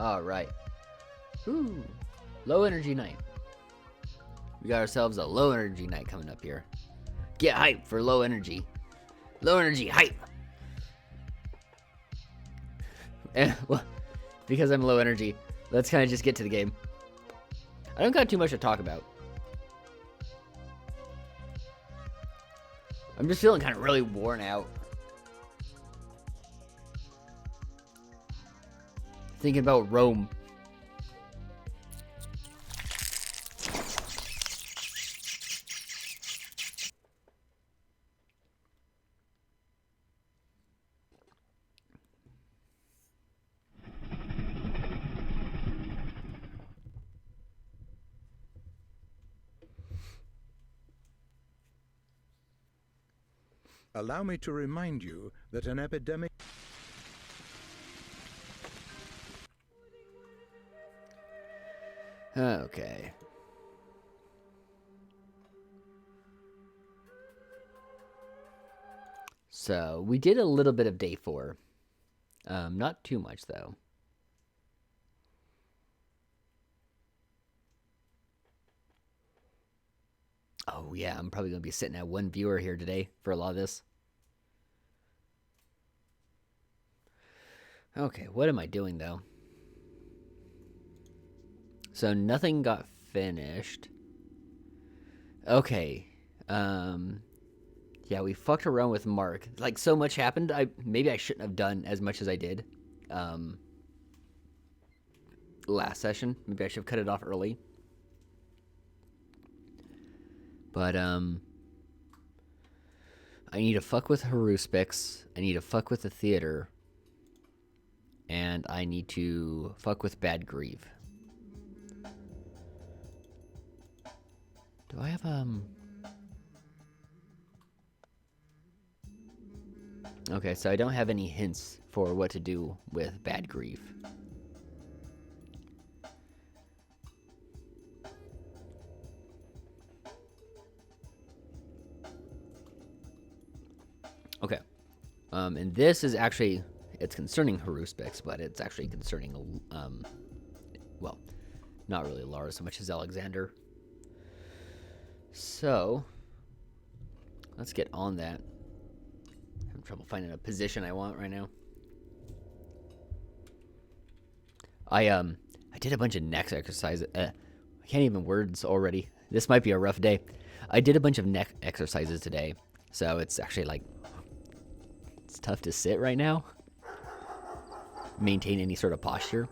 Alright. Ooh. Low energy night. We got ourselves a low energy night coming up here. Get hype for low energy. Low energy hype. And, well, because I'm low energy, let's kind of just get to the game. I don't got too much to talk about. I'm just feeling kind of really worn out. Thinking about Rome. Allow me to remind you that an epidemic... Okay. So, we did a little bit of day 4. Not too much, though. Oh, yeah, I'm probably going to be sitting at 1 viewer here today for a lot of this. Okay, what am I doing, though? So, nothing got finished. Okay. Yeah, we fucked around with Mark. Like, so much happened, maybe I shouldn't have done as much as I did. Last session. Maybe I should have cut it off early. But, I need to fuck with Haruspix. I need to fuck with the theater. And I need to fuck with Bad Grieve. Do I have, Okay, so I don't have any hints for what to do with Bad Grieve. Okay. And this is actually, it's concerning Haruspix, but it's actually concerning, well, not really Lara so much as Alexander. So, let's get on that. I'm having trouble finding a position I want right now. I did a bunch of neck exercises. I can't even words already. This might be a rough day. I did a bunch of neck exercises today, so it's actually like, it's tough to sit right now. Maintain any sort of posture.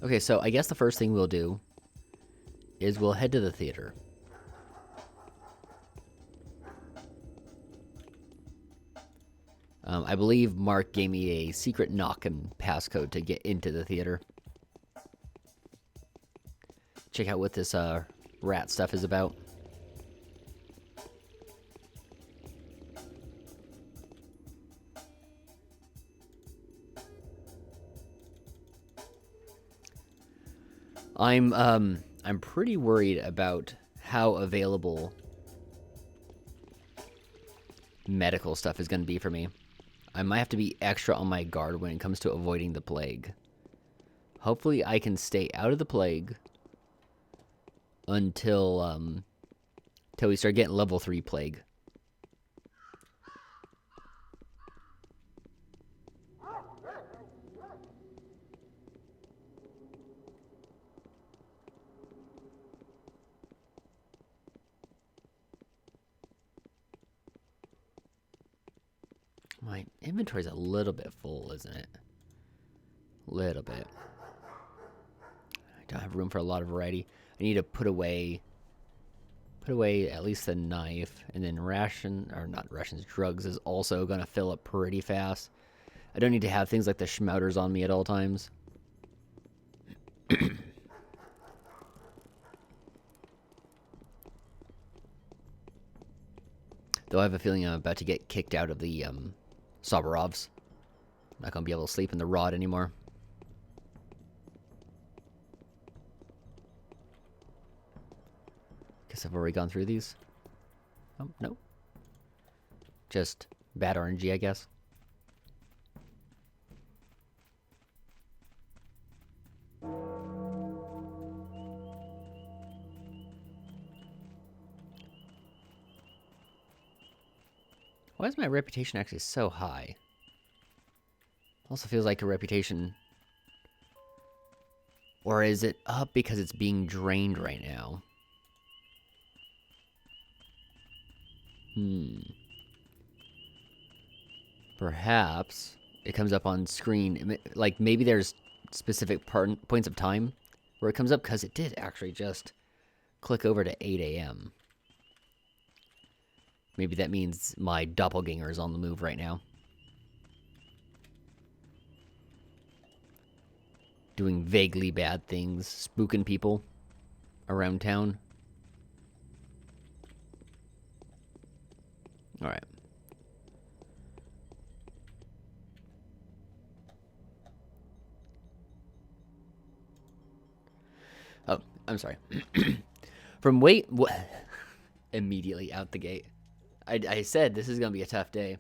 Okay, so I guess the first thing we'll do is we'll head to the theater. I believe Mark gave me a secret knock and passcode to get into the theater. Check out what this rat stuff is about. I'm pretty worried about how available medical stuff is going to be for me. I might have to be extra on my guard when it comes to avoiding the plague. Hopefully I can stay out of the plague until till we start getting level 3 plague. My inventory's a little bit full, isn't it? Little bit. I don't have room for a lot of variety. I need to put away at least the knife, and then drugs is also gonna fill up pretty fast. I don't need to have things like the schmouters on me at all times. Though I have a feeling I'm about to get kicked out of the Soborovs. I'm not gonna be able to sleep in the rod anymore. Guess I've already gone through these. Oh, no. Just bad RNG, I guess. Why is my reputation actually so high? Also feels like a reputation... Or is it up because it's being drained right now? Perhaps it comes up on screen. Like, maybe there's specific points of time where it comes up, because it did actually just click over to 8 a.m. Maybe that means my doppelganger is on the move right now. Doing vaguely bad things, spooking people around town. Alright. Oh, I'm sorry. From immediately out the gate. I said this is going to be a tough day.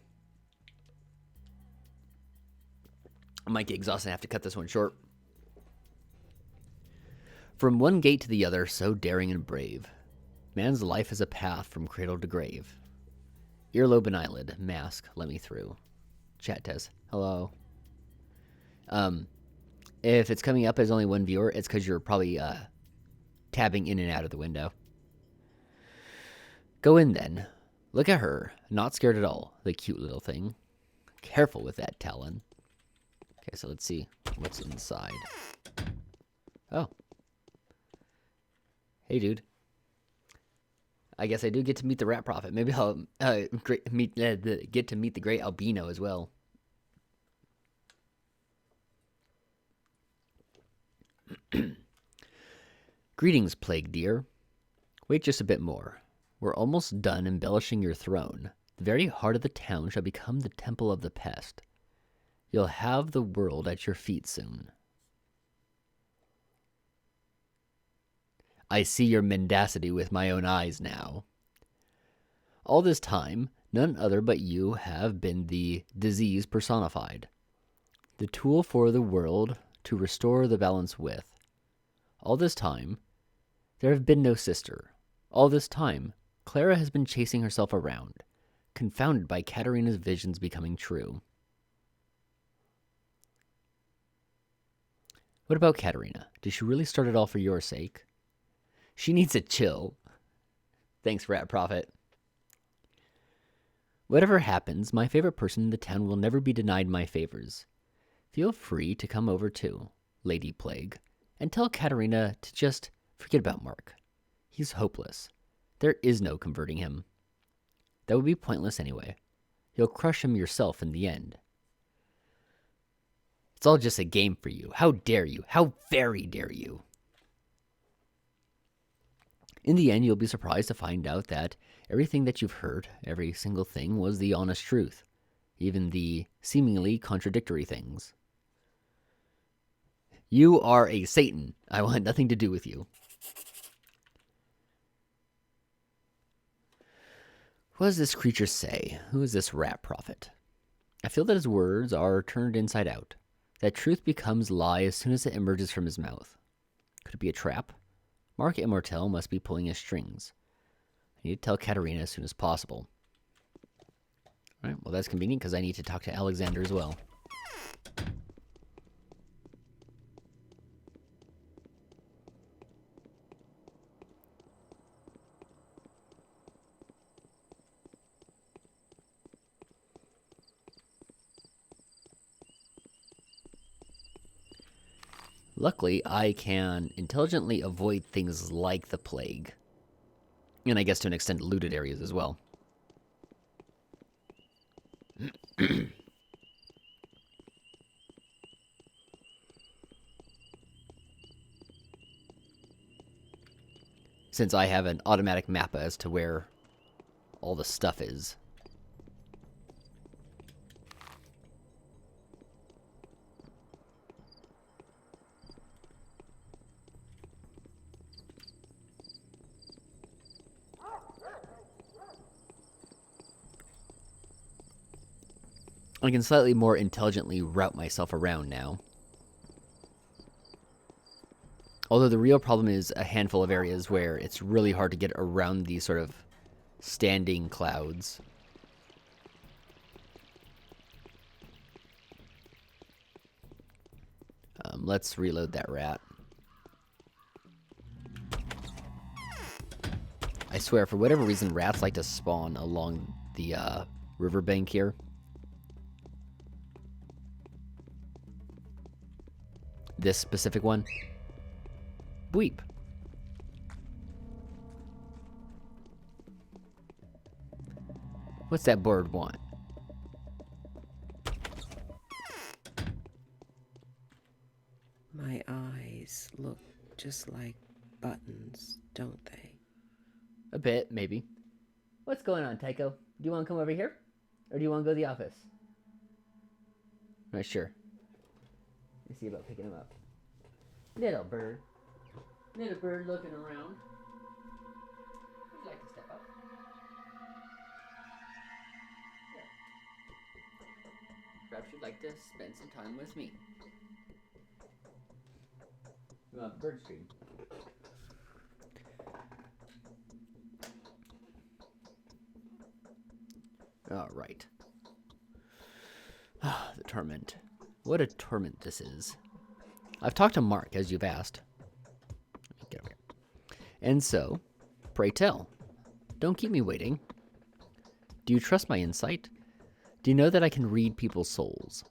I might get exhausted and have to cut this one short. From one gate to the other, so daring and brave. Man's life is a path from cradle to grave. Earlobe and eyelid, mask, let me through. Chat test, hello. If it's coming up as only one viewer, it's because you're probably tabbing in and out of the window. Go in then. Look at her, not scared at all, the cute little thing. Careful with that talon. Okay, so let's see what's inside. Oh. Hey, dude. I guess I do get to meet the Rat Prophet. Maybe I'll get to meet the Great Albino as well. Greetings, Plague Dear. Wait just a bit more. We're almost done embellishing your throne. The very heart of the town shall become the temple of the pest. You'll have the world at your feet soon. I see your mendacity with my own eyes now. All this time, none other but you have been the disease personified. The tool for the world to restore the balance with. All this time, there have been no sister. All this time, Clara has been chasing herself around, confounded by Katerina's visions becoming true. What about Katerina? Did she really start it all for your sake? She needs a chill. Thanks, Rat Prophet. Whatever happens, my favorite person in the town will never be denied my favors. Feel free to come over too, Lady Plague, and tell Katerina to just forget about Mark. He's hopeless. There is no converting him. That would be pointless anyway. You'll crush him yourself in the end. It's all just a game for you. How dare you? How very dare you? In the end, you'll be surprised to find out that everything that you've heard, every single thing, was the honest truth. Even the seemingly contradictory things. You are a Satan. I want nothing to do with you. What does this creature say? Who is this Rat Prophet? I feel that his words are turned inside out. That truth becomes lie as soon as it emerges from his mouth. Could it be a trap? Mark Immortel must be pulling his strings. I need to tell Katerina as soon as possible. Alright, well that's convenient because I need to talk to Alexander as well. Luckily, I can intelligently avoid things like the plague. And I guess to an extent looted areas as well. Since I have an automatic map as to where all the stuff is. I can slightly more intelligently route myself around now. Although the real problem is a handful of areas where it's really hard to get around these sort of standing clouds. Let's reload that rat. I swear, for whatever reason, rats like to spawn along the riverbank here. This specific one. Bleep. What's that bird want? My eyes look just like buttons, don't they? A bit, maybe. What's going on, Tycho? Do you want to come over here? Or do you want to go to the office? Not sure. Let's see about picking him up. Little bird looking around. Would you like to step up? Here. Perhaps you'd like to spend some time with me. You want the bird stream? All right. Ah, the torment. What a torment this is. I've talked to Mark, as you've asked. Let me get over here. And so, pray tell. Don't keep me waiting. Do you trust my insight? Do you know that I can read people's souls?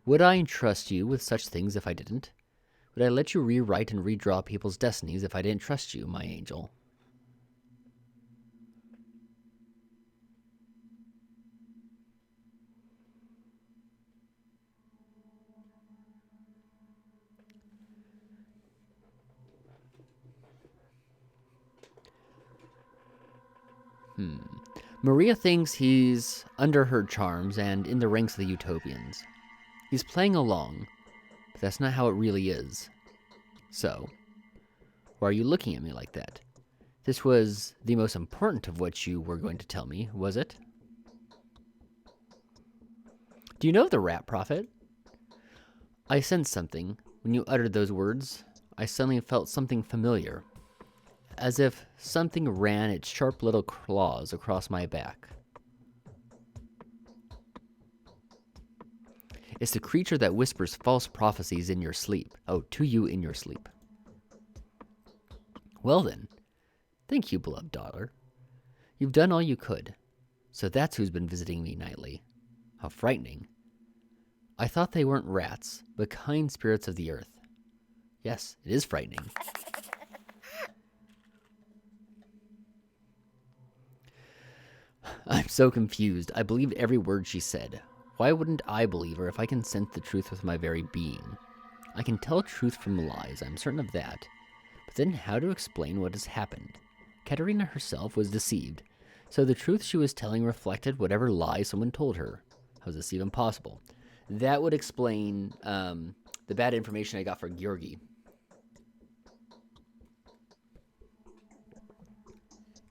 Would I entrust you with such things if I didn't? Would I let you rewrite and redraw people's destinies if I didn't trust you, my angel? Maria thinks he's under her charms and in the ranks of the Utopians. He's playing along, but that's not how it really is. So, why are you looking at me like that? This was the most important of what you were going to tell me, was it? Do you know the Rat Prophet? I sensed something. When you uttered those words, I suddenly felt something familiar. As if something ran its sharp little claws across my back. It's the creature that whispers false prophecies in your sleep. Oh, to you in your sleep. Well then, thank you, beloved daughter. You've done all you could. So that's who's been visiting me nightly. How frightening. I thought they weren't rats, but kind spirits of the earth. Yes, it is frightening. I'm so confused. I believed every word she said. Why wouldn't I believe her if I can sense the truth with my very being? I can tell truth from lies, I'm certain of that. But then how to explain what has happened? Katerina herself was deceived, so the truth she was telling reflected whatever lie someone told her. How is this even possible? That would explain the bad information I got for Georgi.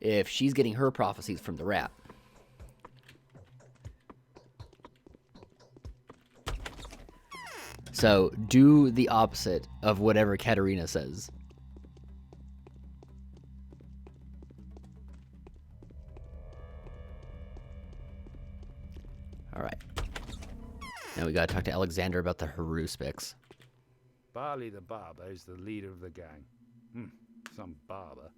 If she's getting her prophecies from the rat. So, do the opposite of whatever Katerina says. Alright. Now we gotta talk to Alexander about the Haruspics. Barley the barber is the leader of the gang. Some barber.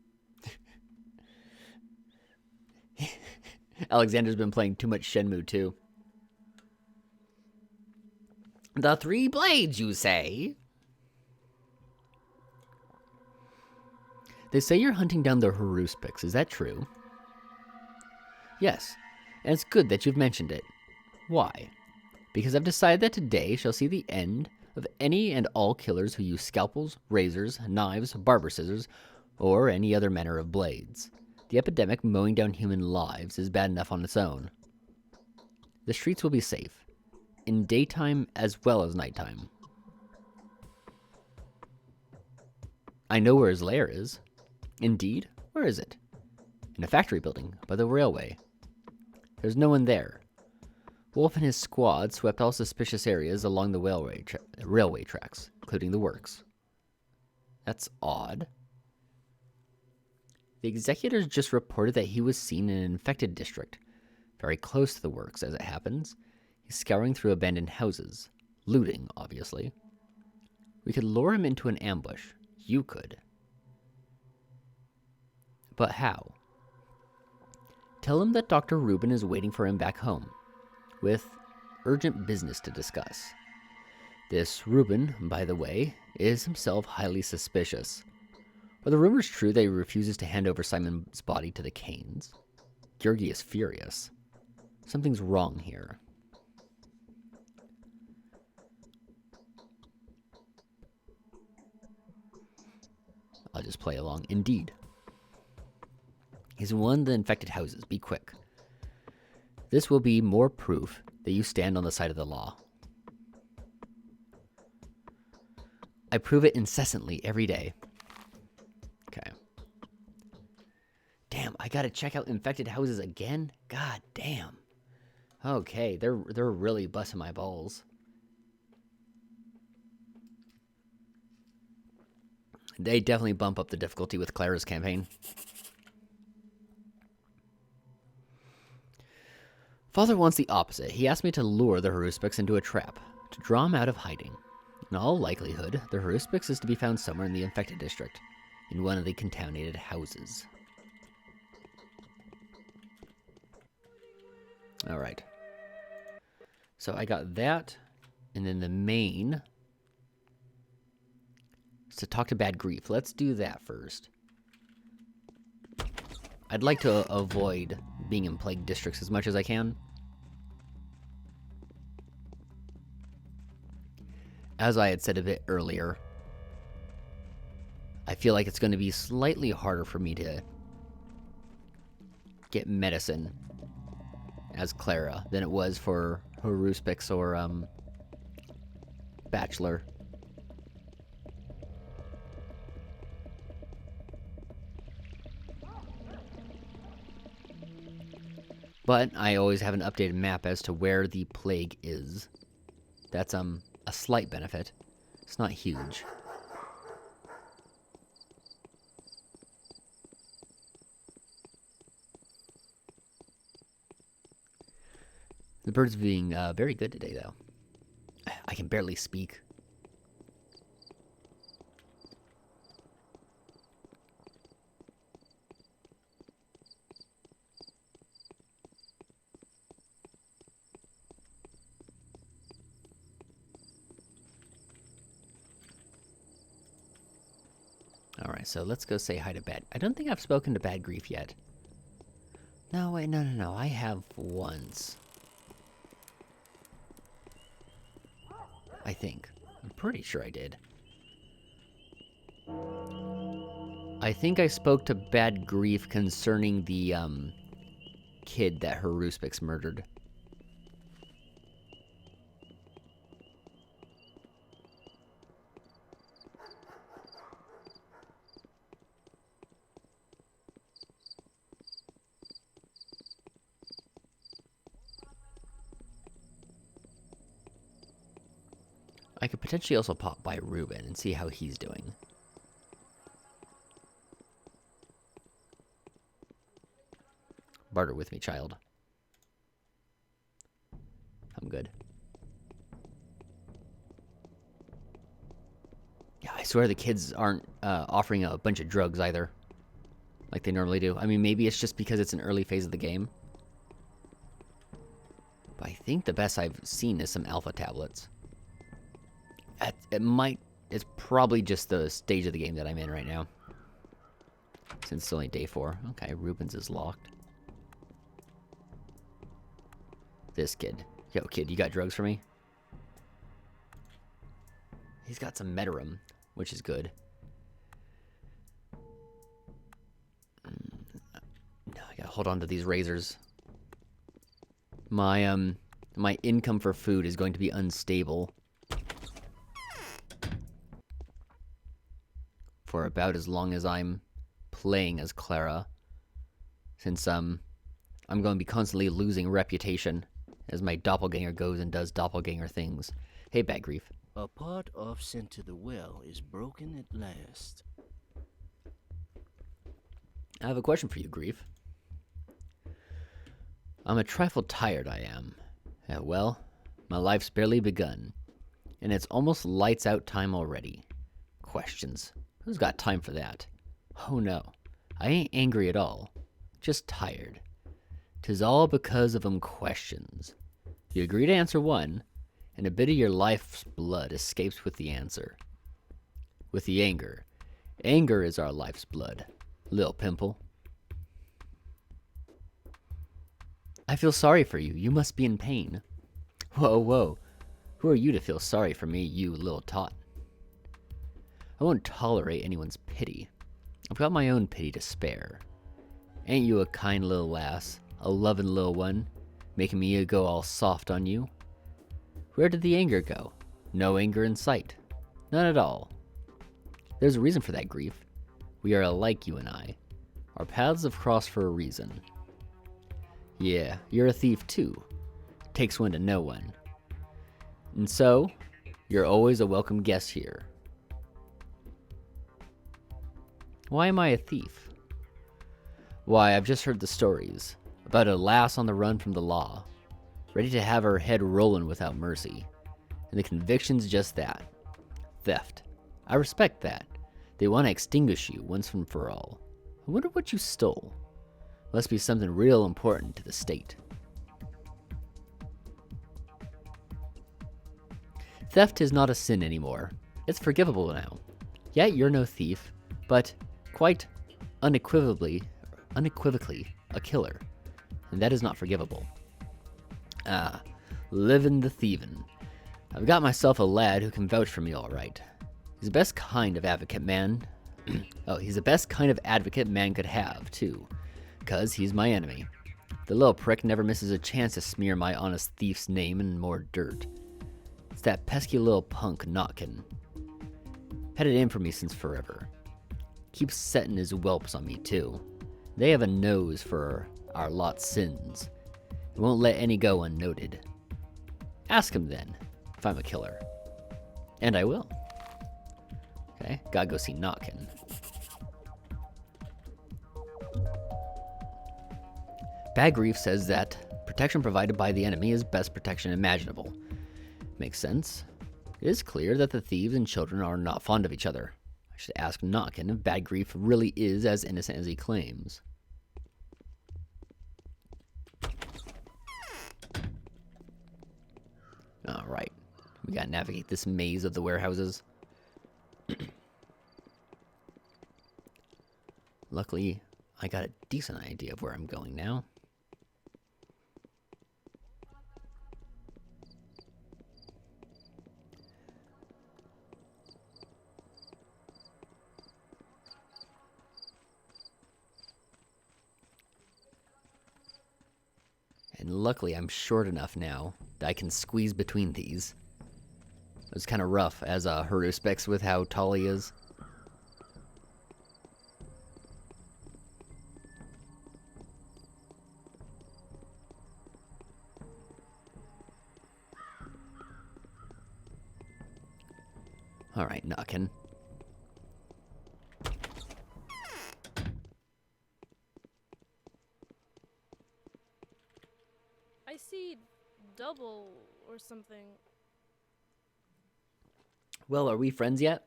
Alexander's been playing too much Shenmue 2. The three blades, you say? They say you're hunting down the Haruspics. Is that true? Yes, and it's good that you've mentioned it. Why? Because I've decided that today shall see the end of any and all killers who use scalpels, razors, knives, barber scissors, or any other manner of blades. The epidemic mowing down human lives is bad enough on its own. The streets will be safe, in daytime as well as nighttime. I know where his lair is. Indeed, where is it? In a factory building, by the railway. There's no one there. Wolf and his squad swept all suspicious areas along the railway tracks, including the works. That's odd. The executors just reported that he was seen in an infected district, very close to the works, as it happens. He's scouring through abandoned houses, Looting, obviously. We could lure him into an ambush. You could. But how? Tell him that Dr. Reuben is waiting for him back home, with urgent business to discuss. This Reuben, by the way, is himself highly suspicious. Are the rumors true that he refuses to hand over Simon's body to the Canes? Georgi is furious. Something's wrong here. I'll just play along. Indeed. He's in one of the infected houses. Be quick. This will be more proof that you stand on the side of the law. I prove it incessantly every day. Okay. Damn, I gotta check out infected houses again? God damn. Okay, they're really busting my balls. They definitely bump up the difficulty with Clara's campaign. Father wants the opposite. He asked me to lure the Haruspics into a trap, to draw him out of hiding. In all likelihood, the Haruspics is to be found somewhere in the infected district, in one of the contaminated houses. Alright. So I got that, and then the main is to talk to Bad Grief. Let's do that first. I'd like to avoid being in plague districts as much as I can. As I had said a bit earlier, I feel like it's going to be slightly harder for me to get medicine as Clara than it was for Haruspics or Bachelor. But I always have an updated map as to where the plague is. That's a slight benefit. It's not huge. The bird's being very good today, though. I can barely speak. Alright, so let's go say hi to Bad. I don't think I've spoken to Bad Grief yet. No, wait, no. I have once. I think. I'm pretty sure I did. I think I spoke to Bad Grief concerning the, kid that Haruspics murdered. I could potentially also pop by Reuben and see how he's doing. Barter with me, child. I'm good. Yeah, I swear the kids aren't offering a bunch of drugs either. Like they normally do. I mean, maybe it's just because it's an early phase of the game. But I think the best I've seen is some alpha tablets. It's probably just the stage of the game that I'm in right now. Since it's only day 4. Okay, Reuben's is locked. This kid. Yo, kid, you got drugs for me? He's got some Metarum, which is good. No, I gotta hold on to these razors. My income for food is going to be unstable for about as long as I'm playing as Clara, since I'm going to be constantly losing reputation as my doppelganger goes and does doppelganger things. Hey, Bad Grief. A part off sent to the well is broken at last. I have a question for you, Grief. I'm a trifle tired, I am. Well, my life's barely begun. and it's almost lights out time already. Questions. Who's got time for that? Oh no, I ain't angry at all. Just tired. 'Tis all because of 'em questions. You agree to answer one, and a bit of your life's blood escapes with the answer. With the anger. Anger is our life's blood. Lil Pimple. I feel sorry for you. You must be in pain. Whoa, whoa. Who are you to feel sorry for me, you little tot? I won't tolerate anyone's pity. I've got my own pity to spare. Ain't you a kind little lass, a lovin' little one, making me go all soft on you? Where did the anger go? No anger in sight. None at all. There's a reason for that grief. We are alike, you and I. Our paths have crossed for a reason. Yeah, you're a thief too. Takes one to know one. And so, you're always a welcome guest here. Why am I a thief? Why, I've just heard the stories about a lass on the run from the law, ready to have her head rolling without mercy. And the conviction's just that. Theft. I respect that. They want to extinguish you once and for all. I wonder what you stole. Must be something real important to the state. Theft is not a sin anymore. It's forgivable now. Yet you're no thief, but quite unequivocally a killer. And that is not forgivable. Ah, livin' the thievin'. I've got myself a lad who can vouch for me all right. He's the best kind of advocate man. He's the best kind of advocate man could have, too. 'Cause he's my enemy. The little prick never misses a chance to smear my honest thief's name in more dirt. It's that pesky little punk Notkin. Had it in for me since forever. Keeps setting his whelps on me, too. They have a nose for our lot's sins. He won't let any go unnoted. Ask him then, if I'm a killer. And I will. Okay, gotta go see Notkin. Bad Grief says that protection provided by the enemy is best protection imaginable. Makes sense. It is clear that the thieves and children are not fond of each other. I should ask Notkin if Bad Grief really is as innocent as he claims. Alright, we gotta navigate this maze of the warehouses. Luckily, I got a decent idea of where I'm going now. And luckily I'm short enough now that I can squeeze between these. It was kind of rough as Haru specs with how tall he is. Alright, Notkin. I see double or something. Well, are we friends yet?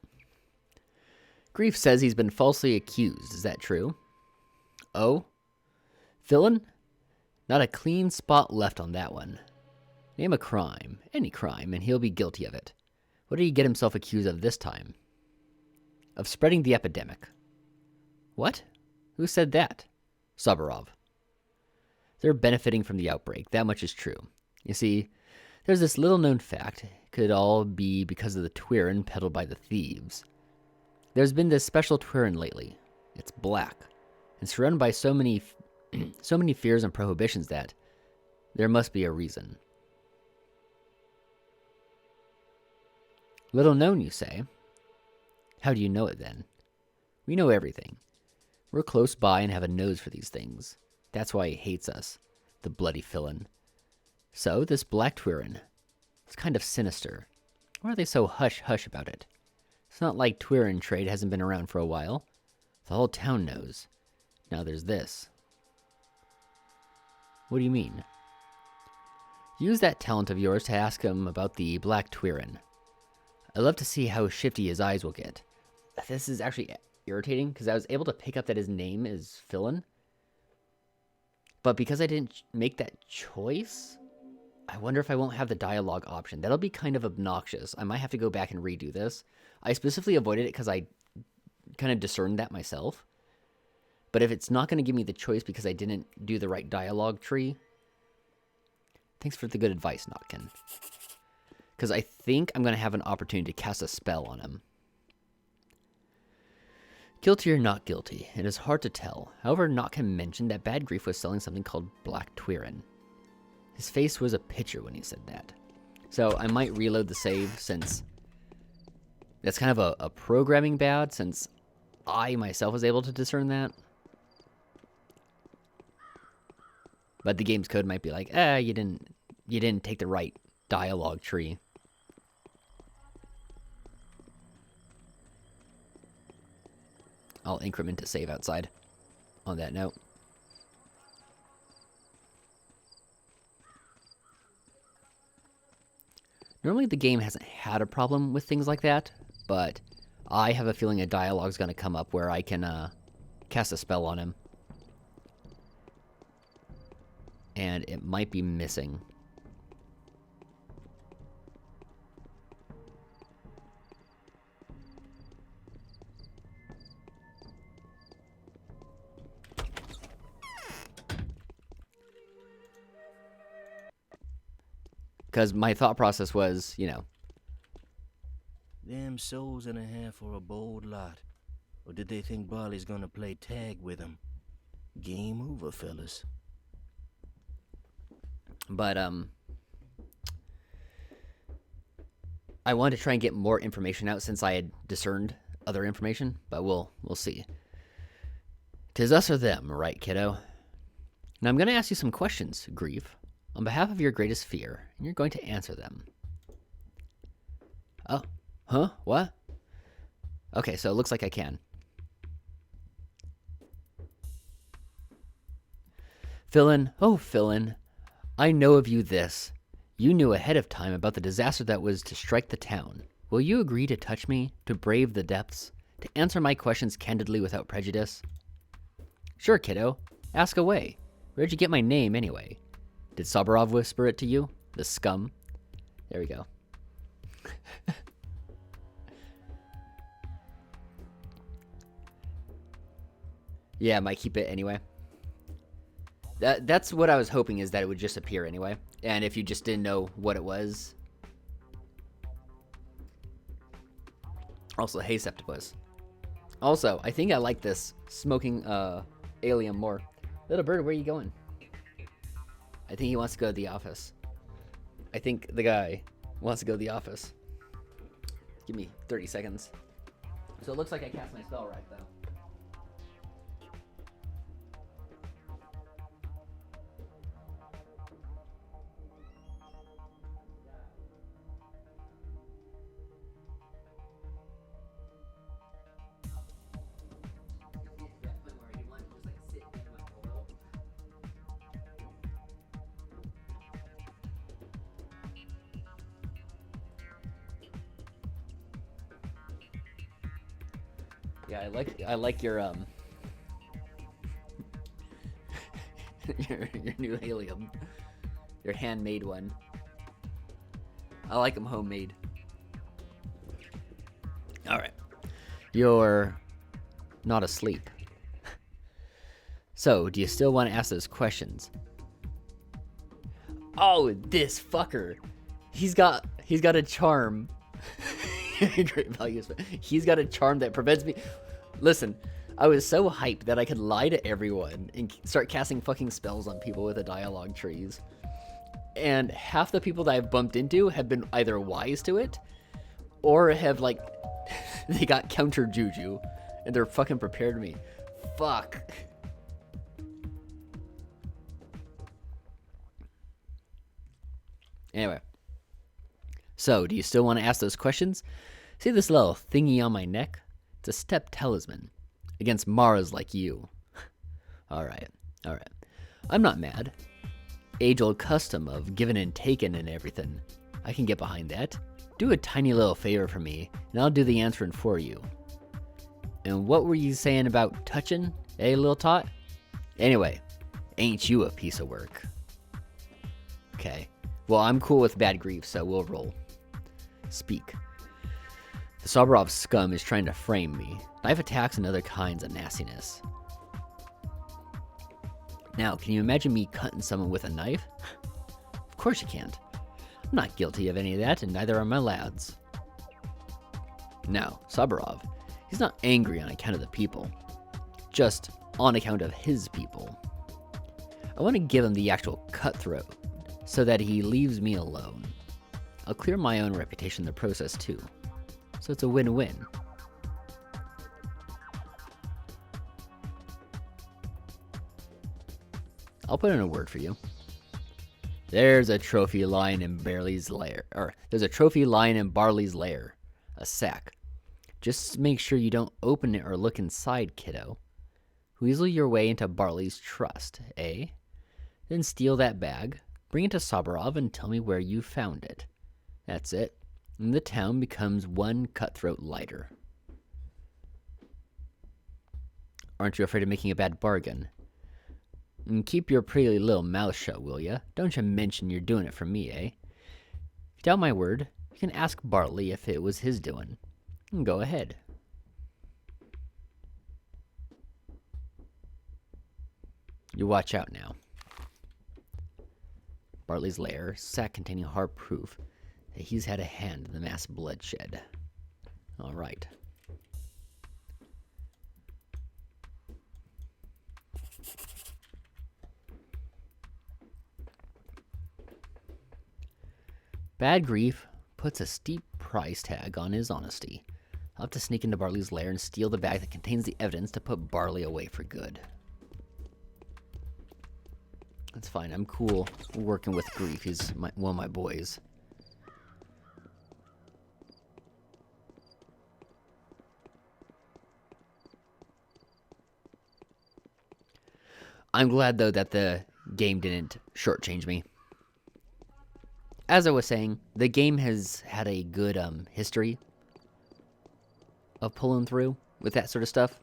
Grief says he's been falsely accused. Is that true? Oh? Villain? Not a clean spot left on that one. Name a crime, any crime, and he'll be guilty of it. What did he get himself accused of this time? Of spreading the epidemic. What? Who said that? Saburov. They're benefiting from the outbreak, that much is true. You see, there's this little-known fact. It could all be because of the Twirin peddled by the thieves. There's been this special Twirin lately. It's black, and surrounded by so many fears and prohibitions that there must be a reason. Little known, you say? How do you know it, then? We know everything. We're close by and have a nose for these things. That's why he hates us, the bloody villain. So, this Black Twirin, it's kind of sinister. Why are they so hush-hush about it? It's not like Twirin trade hasn't been around for a while. The whole town knows. Now there's this. What do you mean? Use that talent of yours to ask him about the Black Twirin. I'd love to see how shifty his eyes will get. This is actually irritating because I was able to pick up that his name is Philin. But because I didn't make that choice, I wonder if I won't have the dialogue option. That'll be kind of obnoxious. I might have to go back and redo this. I specifically avoided it because I kind of discerned that myself. But if it's not going to give me the choice because I didn't do the right dialogue tree, thanks for the good advice, Notkin. Because I think I'm going to have an opportunity to cast a spell on him. Guilty or not guilty, it is hard to tell. However, Notkin mentioned that Bad Grief was selling something called Black Twirin. His face was a picture when he said that. So I might reload the save since that's kind of a programming bad since I myself was able to discern that. But the game's code might be like, you didn't take the right dialogue tree. I'll increment to save outside on that note. Normally the game hasn't had a problem with things like that, but I have a feeling a dialogue's going to come up where I can cast a spell on him. And it might be missing. Because my thought process was, you know. Them souls and a half are a bold lot. Or did they think Barley's gonna play tag with them? Game over, fellas. But, I wanted to try and get more information out since I had discerned other information, but we'll see. 'Tis us or them, right, kiddo? Now I'm going to ask you some questions, Grief, on behalf of your greatest fear, and you're going to answer them. Oh, huh? What? Okay, so it looks like I can. Philin, I know of you this. You knew ahead of time about the disaster that was to strike the town. Will you agree to touch me, to brave the depths, to answer my questions candidly without prejudice? Sure, kiddo. Ask away. Where'd you get my name, anyway? Did Sabarov whisper it to you? The scum? There we go. Yeah, I might keep it anyway. That's what I was hoping, is that it would just appear anyway. And if you just didn't know what it was. Also, hey, Septipus. Also, I think I like this smoking alien more. Little bird, where are you going? I think he wants to go to the office. I think the guy wants to go to the office. Give me 30 seconds. So it looks like I cast my spell right, though. Yeah, I like your your new helium, your handmade one. I like them homemade. All right, you're not asleep. So, do you still want to ask those questions? Oh, this fucker. He's got a charm. Great value. He's got a charm that prevents me. Listen, I was so hyped that I could lie to everyone and start casting fucking spells on people with the dialogue trees. And half the people that I've bumped into have been either wise to it or have, like, they got counter juju and they're fucking prepared me. Fuck. Anyway. So, do you still want to ask those questions? See this little thingy on my neck? It's a step talisman. Against Maras like you. Alright. I'm not mad. Age-old custom of giving and taking and everything. I can get behind that. Do a tiny little favor for me, and I'll do the answering for you. And what were you saying about touching, eh, little tot? Anyway, ain't you a piece of work? Okay. Well, I'm cool with bad grief, so we'll roll. Speak. The Soborov scum is trying to frame me. Knife attacks and other kinds of nastiness. Now, can you imagine me cutting someone with a knife? Of course you can't. I'm not guilty of any of that, and neither are my lads. Now, Soborov, he's not angry on account of the people. Just on account of his people. I want to give him the actual cutthroat, so that he leaves me alone. I'll clear my own reputation in the process too. So it's a win-win. I'll put in a word for you. There's a trophy lying in Barley's lair. Or, there's a trophy lying in Barley's lair. A sack. Just make sure you don't open it or look inside, kiddo. Weasel your way into Barley's trust, eh? Then steal that bag, bring it to Soborov, and tell me where you found it. That's it. And the town becomes one cutthroat lighter. Aren't you afraid of making a bad bargain? And keep your pretty little mouth shut, will ya? Don't you mention you're doing it for me, eh? If you doubt my word, you can ask Bartley if it was his doing. And go ahead. You watch out now. Bartley's lair, sack containing hard proof that he's had a hand in the mass bloodshed. All right. Bad grief puts a steep price tag on his honesty. I'll have to sneak into Barley's lair and steal the bag that contains the evidence to put Barley away for good. That's fine. I'm cool working with grief. He's one of my boys. I'm glad, though, that the game didn't shortchange me. As I was saying, the game has had a good history of pulling through with that sort of stuff.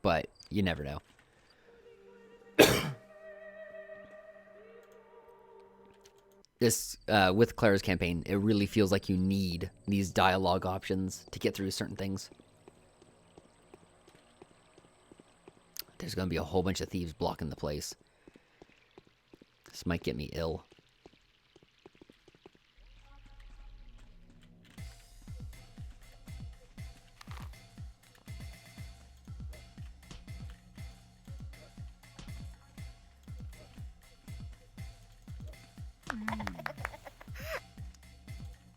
But you never know. This, with Clara's campaign, it really feels like you need these dialogue options to get through certain things. There's going to be a whole bunch of thieves blocking the place. This might get me ill.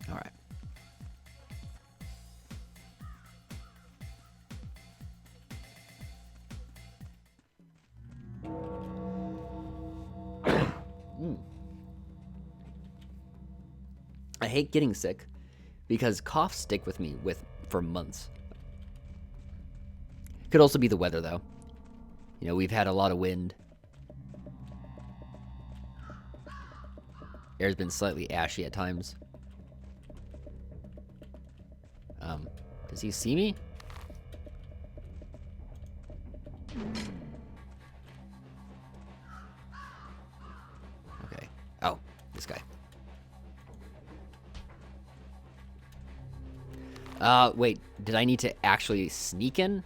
All right. I hate getting sick because coughs stick with me for months. Could also be the weather, though. You know, we've had a lot of wind. Air's been slightly ashy at times. Does he see me? Okay. Oh, this guy. Wait, did I need to actually sneak in?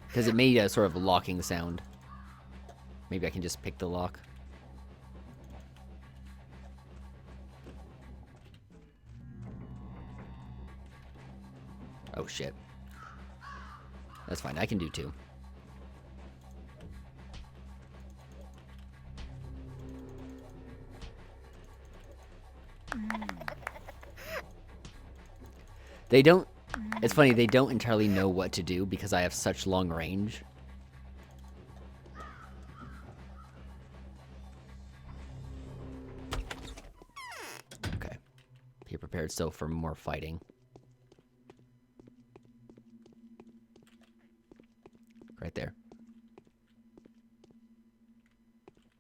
Because it made a sort of locking sound. Maybe I can just pick the lock. Oh shit. That's fine, I can do two. They don't... It's funny, they don't entirely know what to do because I have such long range. Okay. Be prepared still for more fighting. Right there.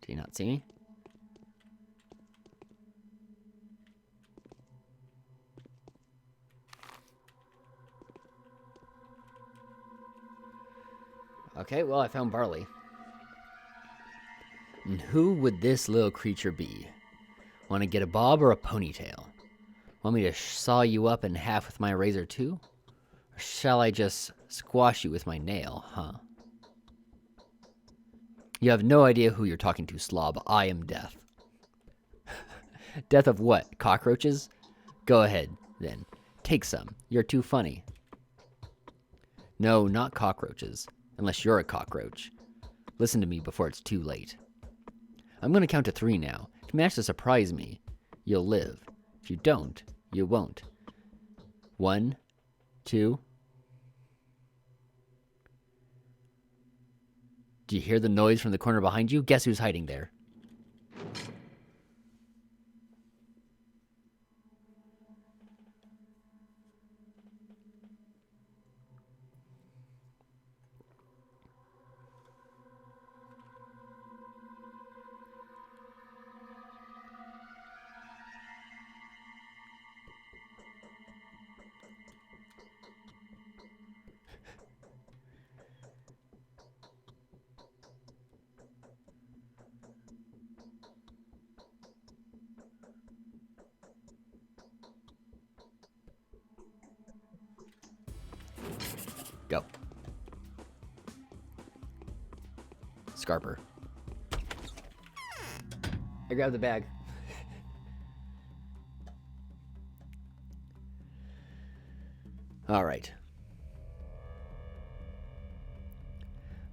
Do you not see me? Okay, well, I found Barley. And who would this little creature be? Want to get a bob or a ponytail? Want me to saw you up in half with my razor too? Or shall I just squash you with my nail, huh? You have no idea who you're talking to, slob. I am Death. Death of what? Cockroaches? Go ahead, then. Take some. You're too funny. No, not cockroaches. Unless you're a cockroach. Listen to me before it's too late. I'm gonna count to 3 now. If you manage to surprise me, you'll live. If you don't, you won't. 1, 2. Do you hear the noise from the corner behind you? Guess who's hiding there? Go. Scarper. I grabbed the bag. All right.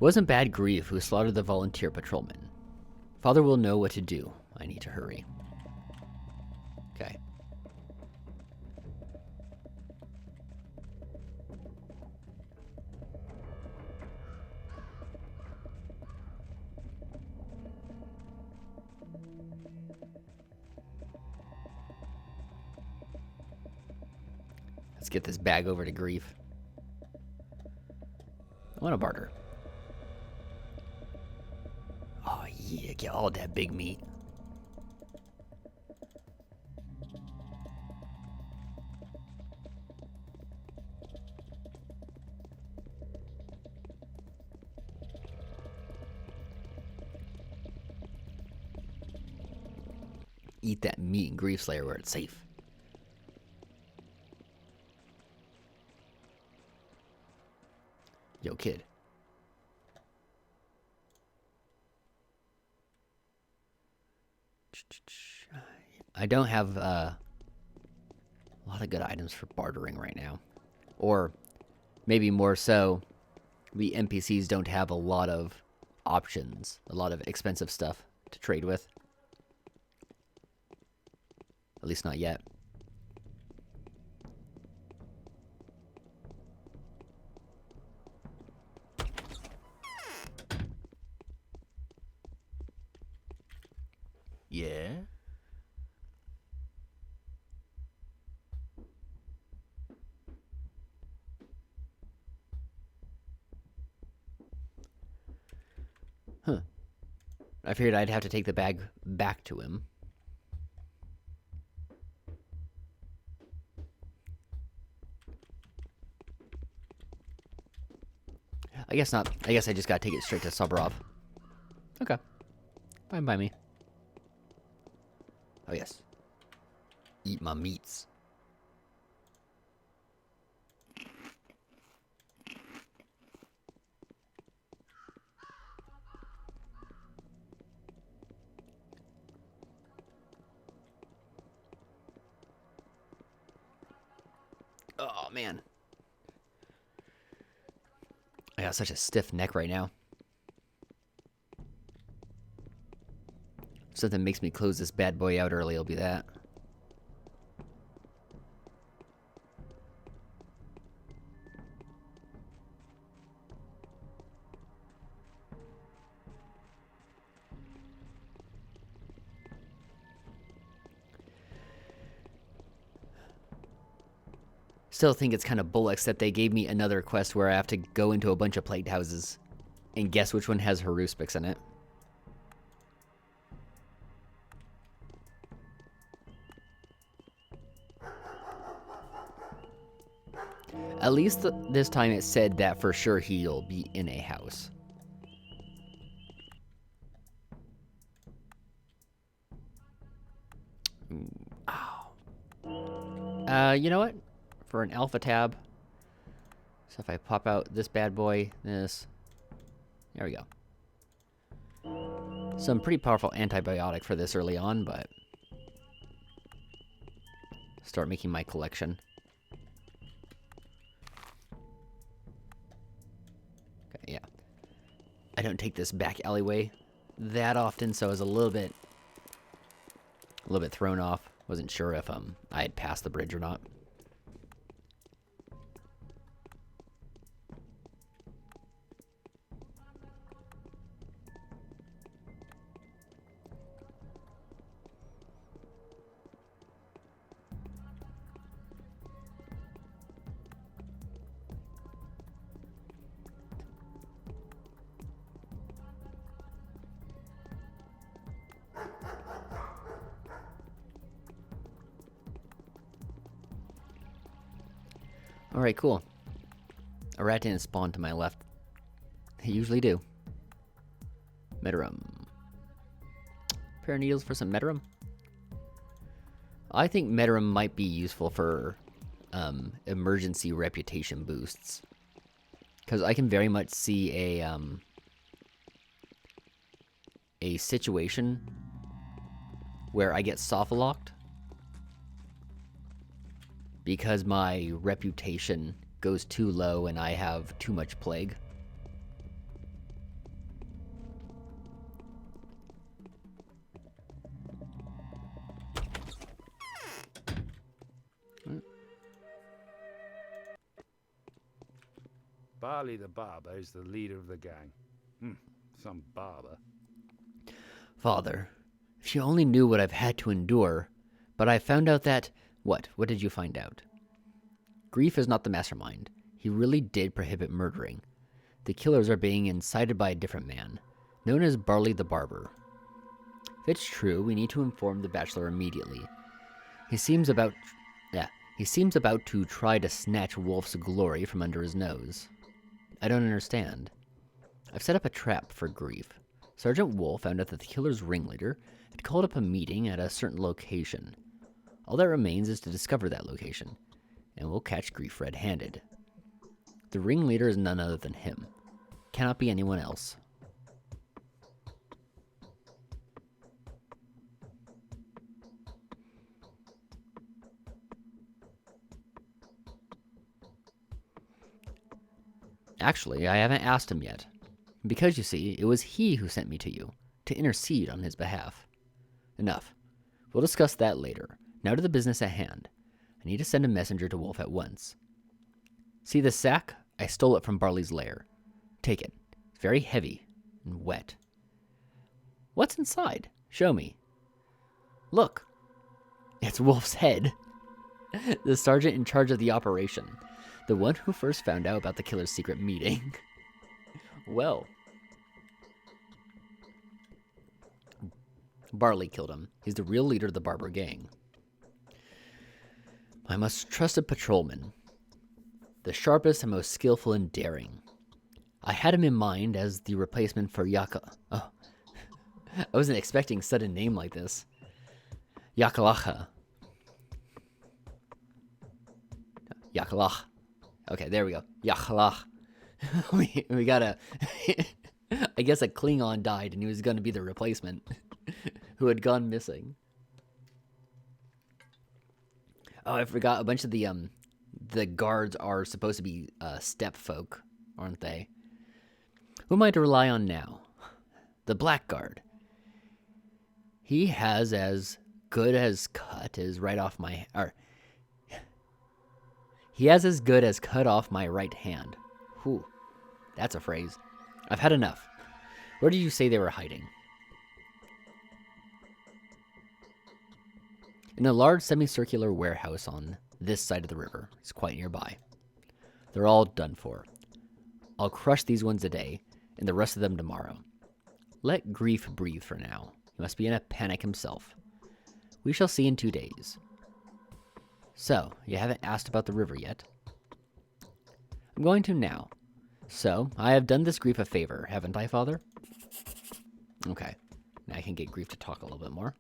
Wasn't Bad Grief who slaughtered the volunteer patrolman. Father will know what to do. I need to hurry. Okay. Let's get this bag over to Grief. I want to barter. Oh yeah, get all that big meat. Eat that meat in Grief Slayer where it's safe. Yo, kid. I don't have a lot of good items for bartering right now. Or maybe more so, the NPCs don't have a lot of options, a lot of expensive stuff to trade with. At least not yet. Yeah? Huh. I figured I'd have to take the bag back to him. I guess not. I guess I just gotta take it straight to Sobrov. Okay. Fine by me. Oh, yes. Eat my meats. Oh, man. I got such a stiff neck right now. If something makes me close this bad boy out early, it'll be that. Still think it's kind of bullocks that they gave me another quest where I have to go into a bunch of plagued houses and guess which one has Haruspics in it. At least this time it said that for sure he'll be in a house. You know what? For an alpha tab. So if I pop out this bad boy, this. There we go. Some pretty powerful antibiotic for this early on, but start making my collection. Okay, yeah. I don't take this back alleyway that often, so I was a little bit thrown off. Wasn't sure if I had passed the bridge or not. Alright, cool. A rat didn't spawn to my left. They usually do. Medirum. Pair of needles for some Medirum. I think Medirum might be useful for emergency reputation boosts. Because I can very much see a situation where I get soft locked because my reputation goes too low and I have too much plague. Barley the barber is the leader of the gang. Some barber. Father, if you only knew what I've had to endure, but I found out that... What? What did you find out? Grief is not the mastermind. He really did prohibit murdering. The killers are being incited by a different man, known as Barley the Barber. If it's true, we need to inform the Bachelor immediately. He seems about to try to snatch Wolf's glory from under his nose. I don't understand. I've set up a trap for Grief. Sergeant Wolf found out that the killer's ringleader had called up a meeting at a certain location. All that remains is to discover that location, and we'll catch Grief red-handed. The ringleader is none other than him. Cannot be anyone else. Actually, I haven't asked him yet. Because, you see, it was he who sent me to you, to intercede on his behalf. Enough. We'll discuss that later. Now to the business at hand. I need to send a messenger to Wolf at once. See this sack? I stole it from Barley's lair. Take it. It's very heavy and wet. What's inside? Show me. Look. It's Wolf's head. The sergeant in charge of the operation. The one who first found out about the killer's secret meeting. Well. Barley killed him. He's the real leader of the Barber gang. My most trusted patrolman. The sharpest and most skillful and daring. I had him in mind as the replacement for Oh. I wasn't expecting a sudden name like this. Yakalacha. Yakalach. Okay, there we go. Yakalach. we got a... I guess a Klingon died and he was going to be the replacement who had gone missing. Oh, I forgot. A bunch of the guards are supposed to be steppe folk, aren't they? Who am I to rely on now? The Black Guard. He has as good as cut as right off my... He has as good as cut off my right hand. Whew. That's a phrase. I've had enough. Where did you say they were hiding? In a large semicircular warehouse on this side of the river. It's quite nearby. They're all done for. I'll crush these ones today, and the rest of them tomorrow. Let Grief breathe for now. He must be in a panic himself. We shall see in 2 days. So, you haven't asked about the river yet? I'm going to now. So, I have done this Grief a favor, haven't I, Father? Okay. Now I can get Grief to talk a little bit more.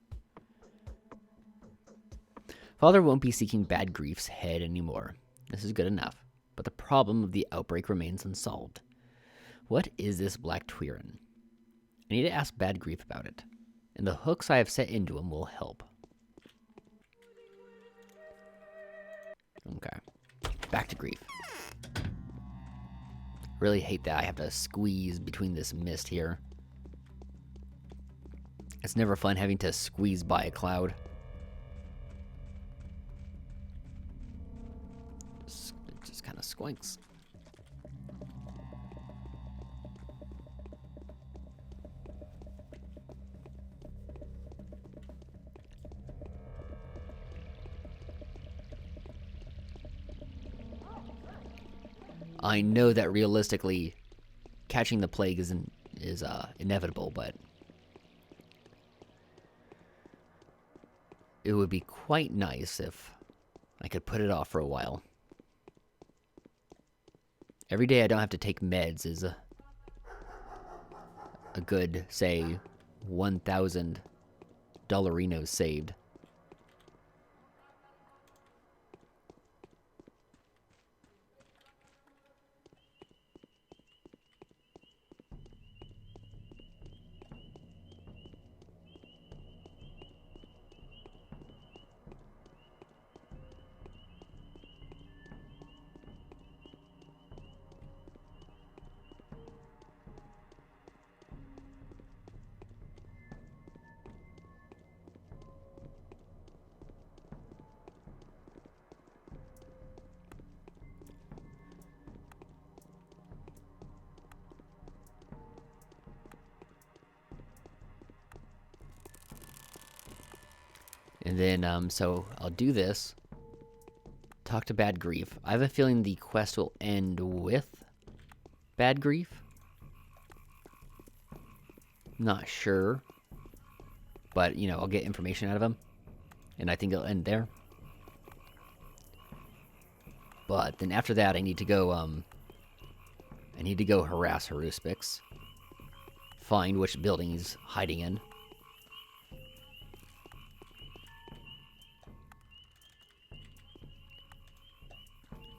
Father won't be seeking Bad Grief's head anymore. This is good enough. But the problem of the outbreak remains unsolved. What is this Black Tweerin? I need to ask Bad Grief about it. And the hooks I have set into him will help. Okay. Back to Grief. Really hate that I have to squeeze between this mist here. It's never fun having to squeeze by a cloud. It just kind of squinks. I know that realistically, catching the plague is inevitable, but it would be quite nice if I could put it off for a while. Every day I don't have to take meds is a good, say, 1,000 dollarinos saved. And then, so I'll do this. Talk to Bad Grief. I have a feeling the quest will end with Bad Grief. Not sure. But, you know, I'll get information out of him. And I think it'll end there. But then after that, I need to go harass Haruspix. Find which building he's hiding in.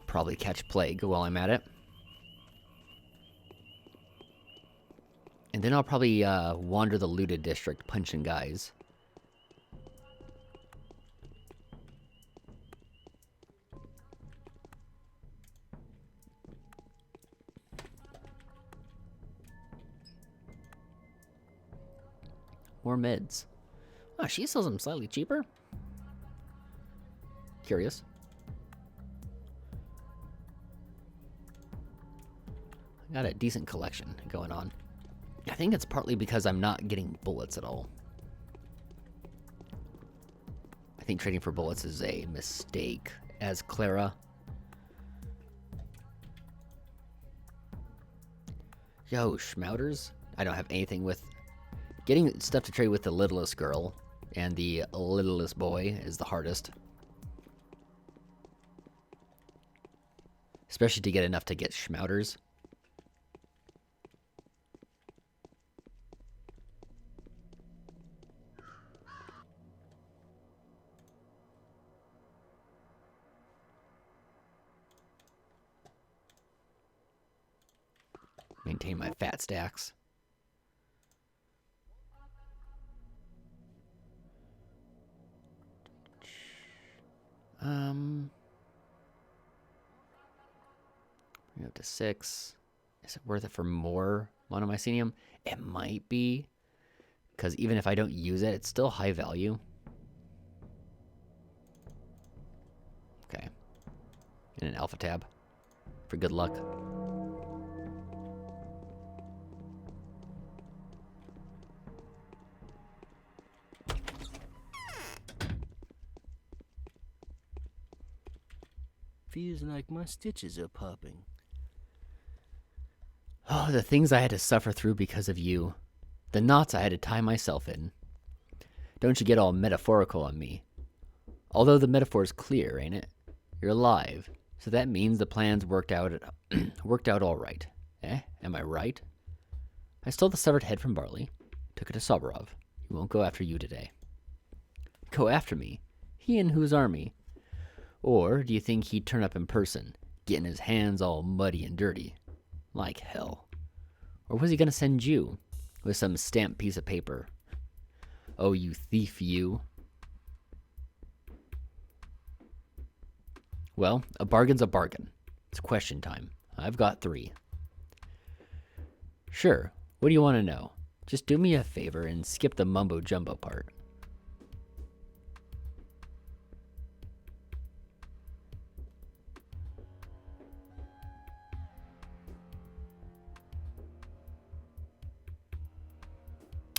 Probably catch plague while I'm at it. And then I'll probably wander the looted district punching guys. More meds. Oh, she sells them slightly cheaper? Curious. Got a decent collection going on. I think it's partly because I'm not getting bullets at all. I think trading for bullets is a mistake, as Clara. Yo, Schmouters? I don't have anything with... Getting stuff to trade with the littlest girl and the littlest boy is the hardest. Especially to get enough to get Schmouters. Maintain my fat stacks. Bring it up to 6. Is it worth it for more monomycenium? It might be, because even if I don't use it, it's still high value. Okay. And an alpha tab for good luck. Feels like my stitches are popping. Oh, the things I had to suffer through because of you. The knots I had to tie myself in. Don't you get all metaphorical on me. Although the metaphor's clear, ain't it? You're alive, so that means the plans worked out all right. Eh? Am I right? I stole the severed head from Barley, took it to Soborov. He won't go after you today. Go after me? He and whose army? Or do you think he'd turn up in person, getting his hands all muddy and dirty? Like hell. Or was he gonna send you with some stamped piece of paper? Oh, you thief, you. Well, a bargain's a bargain. It's question time. I've got 3. Sure, what do you want to know? Just do me a favor and skip the mumbo-jumbo part.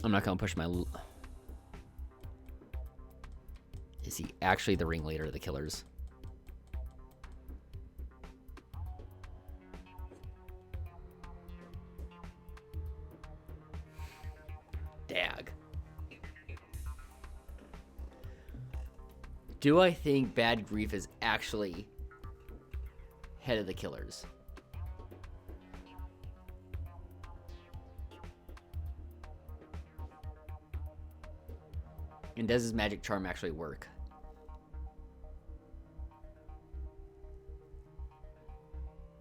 I'm not gonna push my... Is he actually the ringleader of the killers? Dag. Do I think Bad Grief is actually head of the killers? And does his magic charm actually work?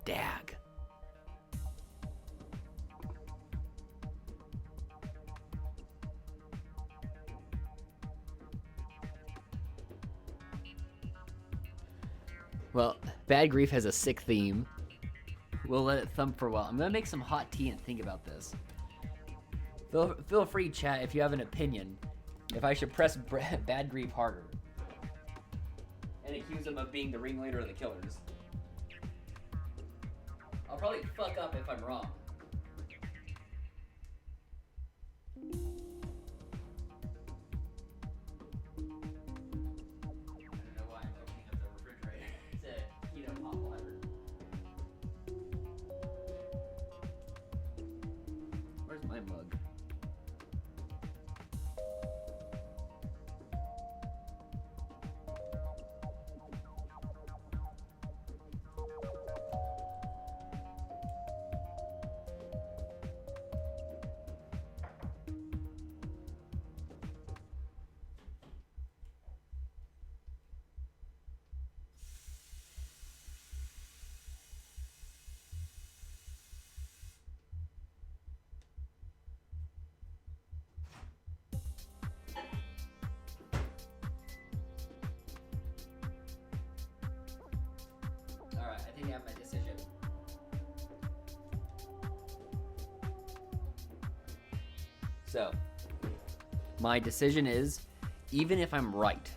Dag. Well, Bad Grief has a sick theme. We'll let it thump for a while. I'm gonna make some hot tea and think about this. Feel free, chat, if you have an opinion. If I should press Bad Grief harder and accuse him of being the ringleader of the killers. I'll probably fuck up if I'm wrong. I don't know why I'm opening up the refrigerator to heat up hot water. Where's my mug? Alright, I think I have my decision. So, my decision is, even if I'm right,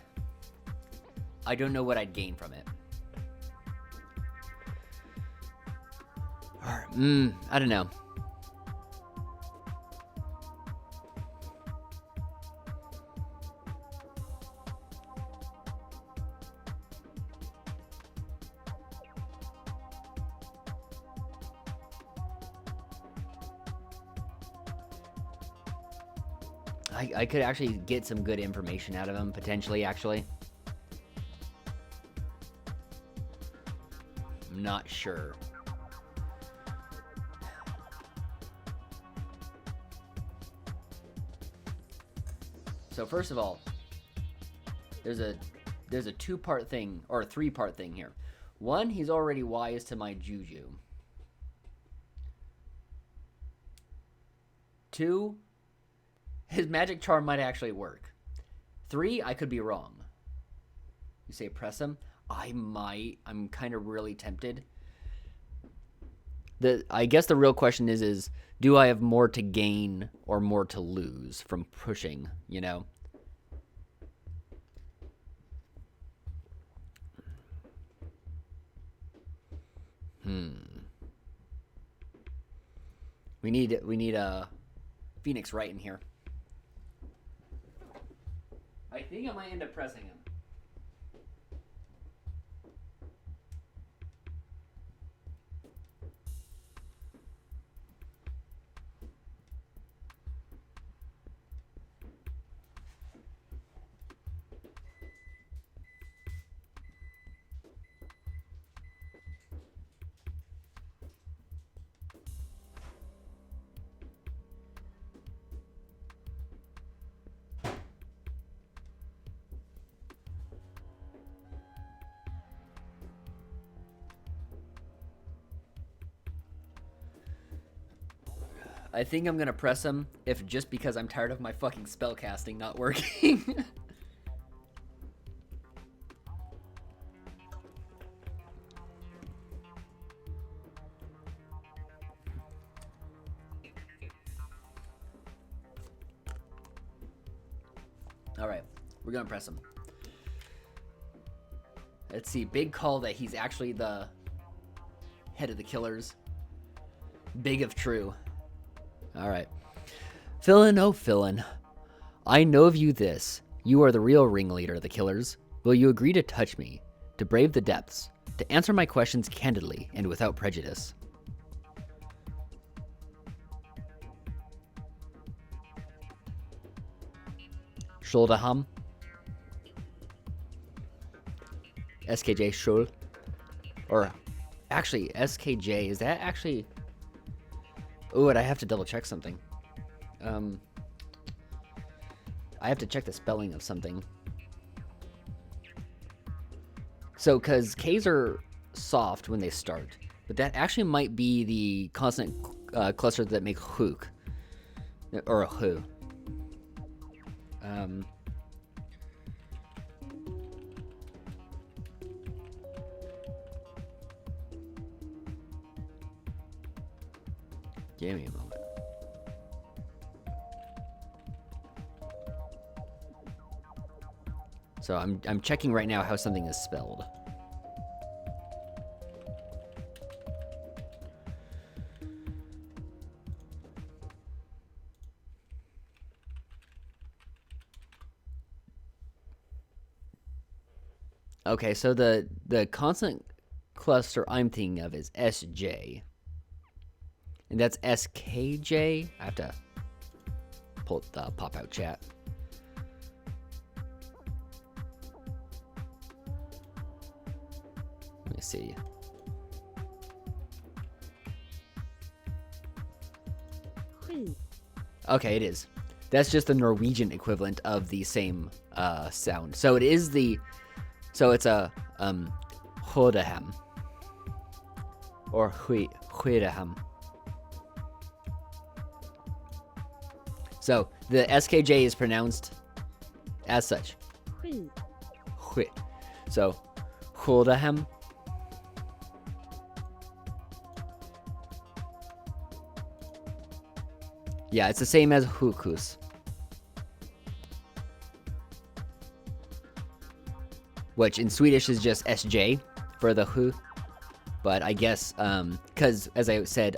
I don't know what I'd gain from it. I don't know. I could actually get some good information out of him, potentially, actually. I'm not sure. So first of all, there's a 2-part thing, or a 3-part thing here. 1, he's already wise to my juju. 2, his magic charm might actually work. 3, I could be wrong. You say press him? I might. I'm kind of really tempted. I guess the real question is do I have more to gain or more to lose from pushing, you know? We need a Phoenix Wright in here. I think I might end up pressing him. I think I'm gonna press him if just because I'm tired of my fucking spell casting not working. Alright, we're gonna press him. Let's see, big call that he's actually the head of the killers. Big if true. Alright. Philin, oh Philin, I know of you this. You are the real ringleader of the killers. Will you agree to touch me, to brave the depths, to answer my questions candidly and without prejudice? Schuldaham. SKJ Schul. Or actually, SKJ, is that actually... Ooh, and I have to double check something. I have to check the spelling of something. So, because K's are soft when they start, but that actually might be the consonant cluster that make hook. Or a hu. Give me a moment. So I'm checking right now how something is spelled. Okay, so the consonant cluster I'm thinking of is SJ. And that's SKJ. I have to pull the pop-out chat. Let me see. Okay, it is. That's just the Norwegian equivalent of the same sound. So it is the... So it's a Hodaham. Or Huidaham. So the SKJ is pronounced as such. Hui. So Hodaham. Yeah, it's the same as Hukus. Which in Swedish is just SJ for the Hu. But I guess, because as I said,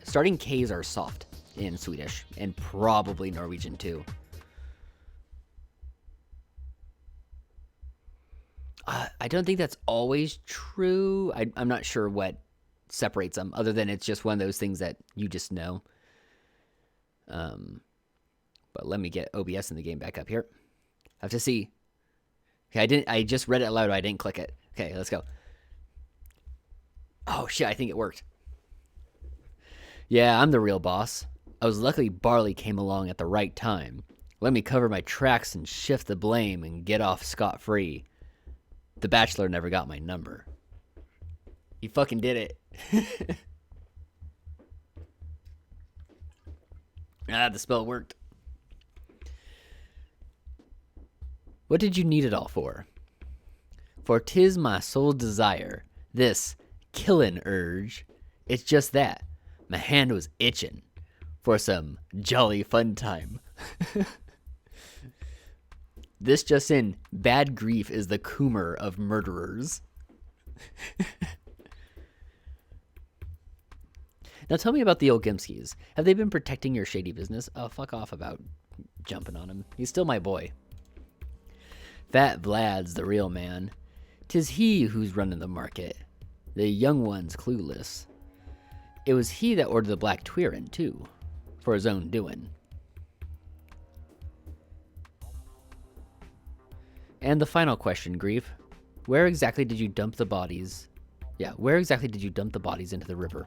starting Ks are soft in Swedish, and probably Norwegian too. I don't think that's always true. I'm not sure what separates them, other than it's just one of those things that you just know. But let me get OBS in the game back up here. I have to see. Okay, I just read it aloud, I didn't click it. Okay, let's go. Oh shit, I think it worked. Yeah, I'm the real boss. I was lucky Barley came along at the right time. Let me cover my tracks and shift the blame and get off scot-free. The Bachelor never got my number. He fucking did it. The spell worked. What did you need it all for? For 'tis my sole desire, this killin' urge. It's just that. My hand was itching for some jolly fun time. This just in, bad grief is the coomer of murderers. Now tell me about the old Gimskis. Have they been protecting your shady business? Oh, fuck off about jumping on him. He's still my boy. Fat Vlad's the real man. 'Tis he who's running the market. The young one's clueless. It was he that ordered the Black Tweerin, too, for his own doing. And the final question, Grief. Where exactly did you dump the bodies? Yeah, where exactly did you dump the bodies into the river?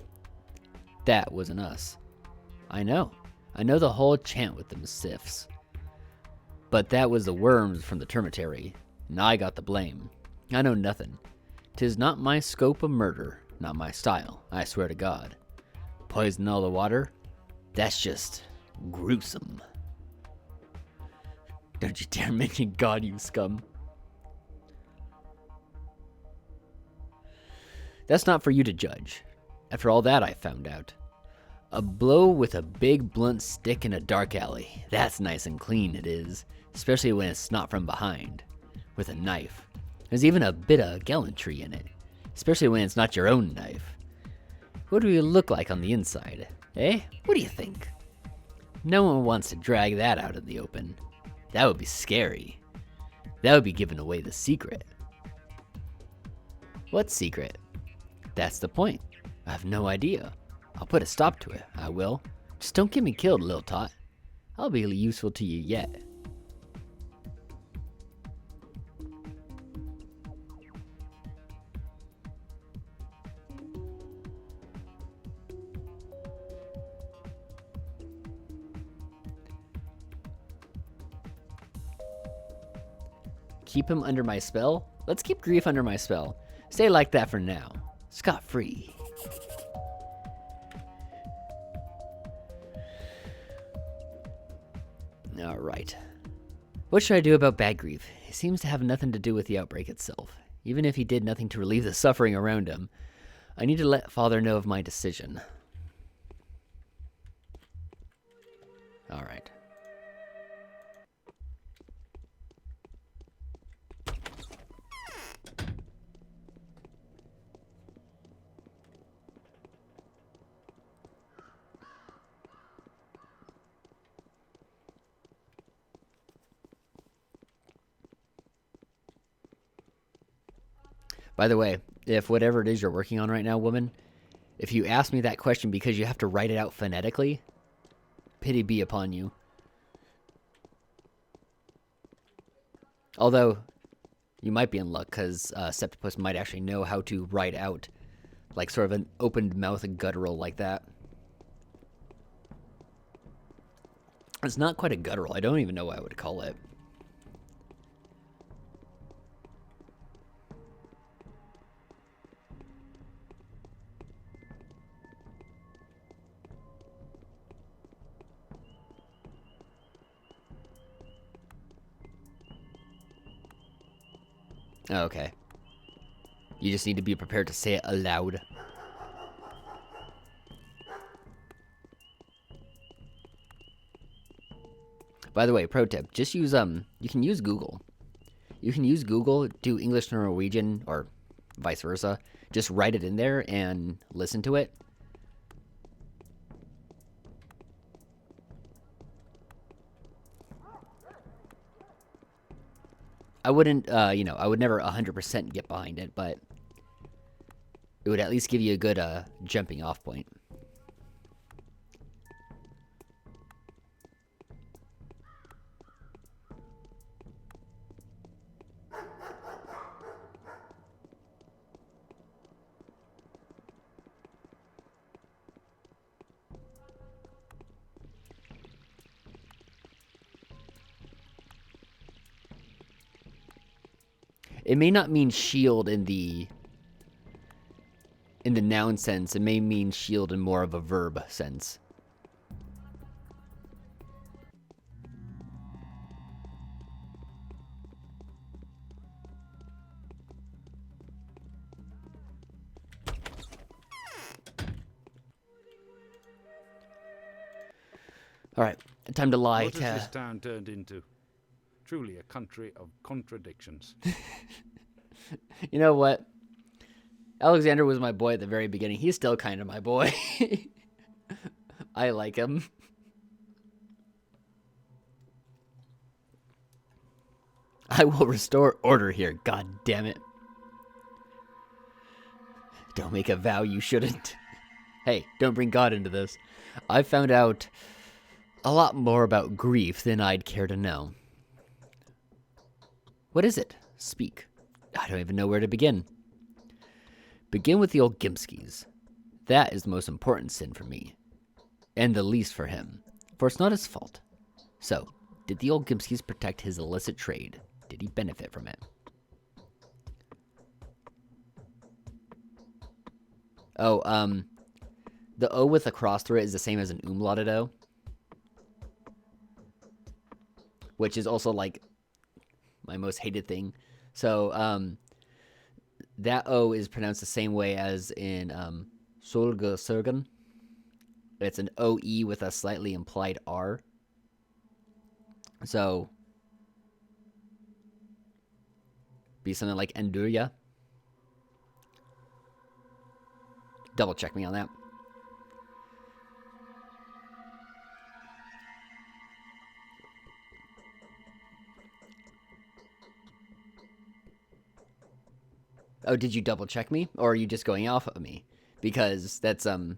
That wasn't us. I know. I know the whole chant with them sifts. But that was the worms from the termitary, and I got the blame. I know nothing. 'Tis not my scope of murder, not my style, I swear to God. Poison all the water? That's just gruesome. Don't you dare mention God, you scum. That's not for you to judge. After all that I found out. A blow with a big blunt stick in a dark alley. That's nice and clean, it is. Especially when it's not from behind. With a knife. There's even a bit of gallantry in it. Especially when it's not your own knife. What do you look like on the inside? Eh? What do you think? No one wants to drag that out in the open. That would be scary. That would be giving away the secret. What secret? That's the point. I have no idea. I'll put a stop to it, I will. Just don't get me killed, little tot. I'll be useful to you yet. Keep him under my spell? Let's keep Grief under my spell. Stay like that for now. Scot-free. Alright. What should I do about Bad Grief? He seems to have nothing to do with the outbreak itself. Even if he did nothing to relieve the suffering around him, I need to let Father know of my decision. Alright. By the way, if whatever it is you're working on right now, woman, if you ask me that question because you have to write it out phonetically, pity be upon you. Although, you might be in luck, because Septipus might actually know how to write out, like, sort of an opened mouth and guttural like that. It's not quite a guttural. I don't even know what I would call it. Oh, okay. You just need to be prepared to say it aloud. By the way, pro tip, just use, you can use Google. You can use Google, do English to Norwegian, or vice versa. Just write it in there and listen to it. I wouldn't, you know, I would never 100% get behind it, but it would at least give you a good, jumping off point. It may not mean shield in the noun sense. It may mean shield in more of a verb sense. All right, time to lie. What has this town turned into? Truly a country of contradictions. You know what? Alexander was my boy at the very beginning. He's still kind of my boy. I like him. I will restore order here, god damn it. Don't make a vow you shouldn't. Hey, don't bring God into this. I found out a lot more about grief than I'd care to know. What is it? Speak. I don't even know where to begin. Begin with the old Gimskis. That is the most important sin for me. And the least for him. For it's not his fault. So, did the old Gimskis protect his illicit trade? Did he benefit from it? Oh, The O with a cross through it is the same as an umlauted O. Which is also, like, my most hated thing. So, that O is pronounced the same way as in Solgøsurgen. It's an OE with a slightly implied R. So, be something like Enduria. Double check me on that. Oh, did you double check me? Or are you just going off of me? Because that's, don't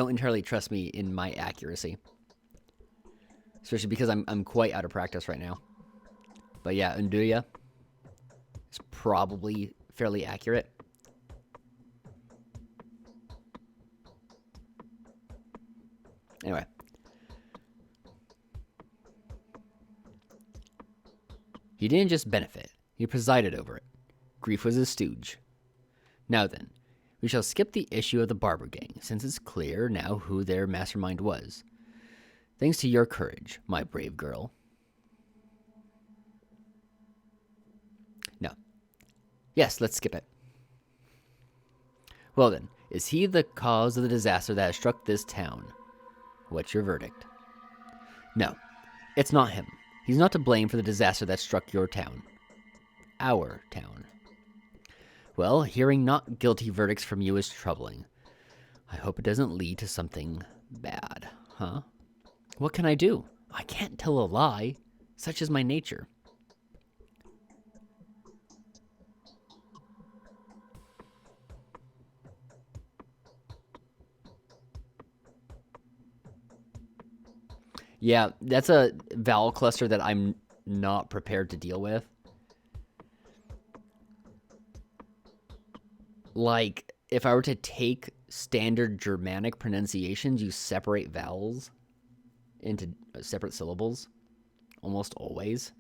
entirely trust me in my accuracy. Especially because I'm quite out of practice right now. But yeah, Unduya is probably fairly accurate. Anyway. He didn't just benefit, he presided over it. Grief was his stooge. Now then, we shall skip the issue of the Barber Gang, since it's clear now who their mastermind was. Thanks to your courage, my brave girl. No. Yes, let's skip it. Well then, is he the cause of the disaster that has struck this town? What's your verdict? No, it's not him. He's not to blame for the disaster that struck your town. Our town. Well, hearing not guilty verdicts from you is troubling. I hope it doesn't lead to something bad, huh? What can I do? I can't tell a lie. Such is my nature. Yeah, that's a vowel cluster that I'm not prepared to deal with. Like, if I were to take standard Germanic pronunciations, you separate vowels into separate syllables almost always.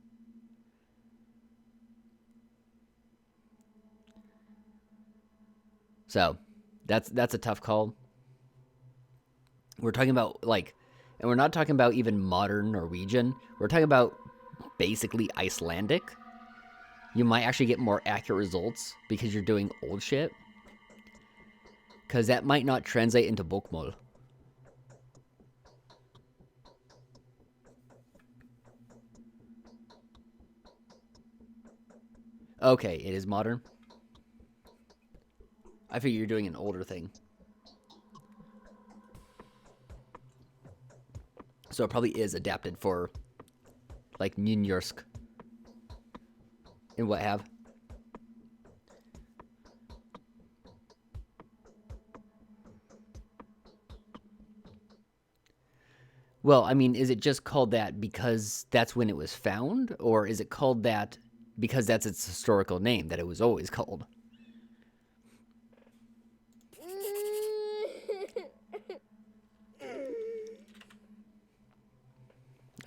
So, that's a tough call. We're talking about, like, and we're not talking about even modern Norwegian. We're talking about basically Icelandic. You might actually get more accurate results because you're doing old shit. Because that might not translate into bokmål. Okay, it is modern. I figure you're doing an older thing. So it probably is adapted for, like, Nynorsk and what have. Well, I mean, is it just called that because that's when it was found? Or is it called that because that's its historical name, that it was always called?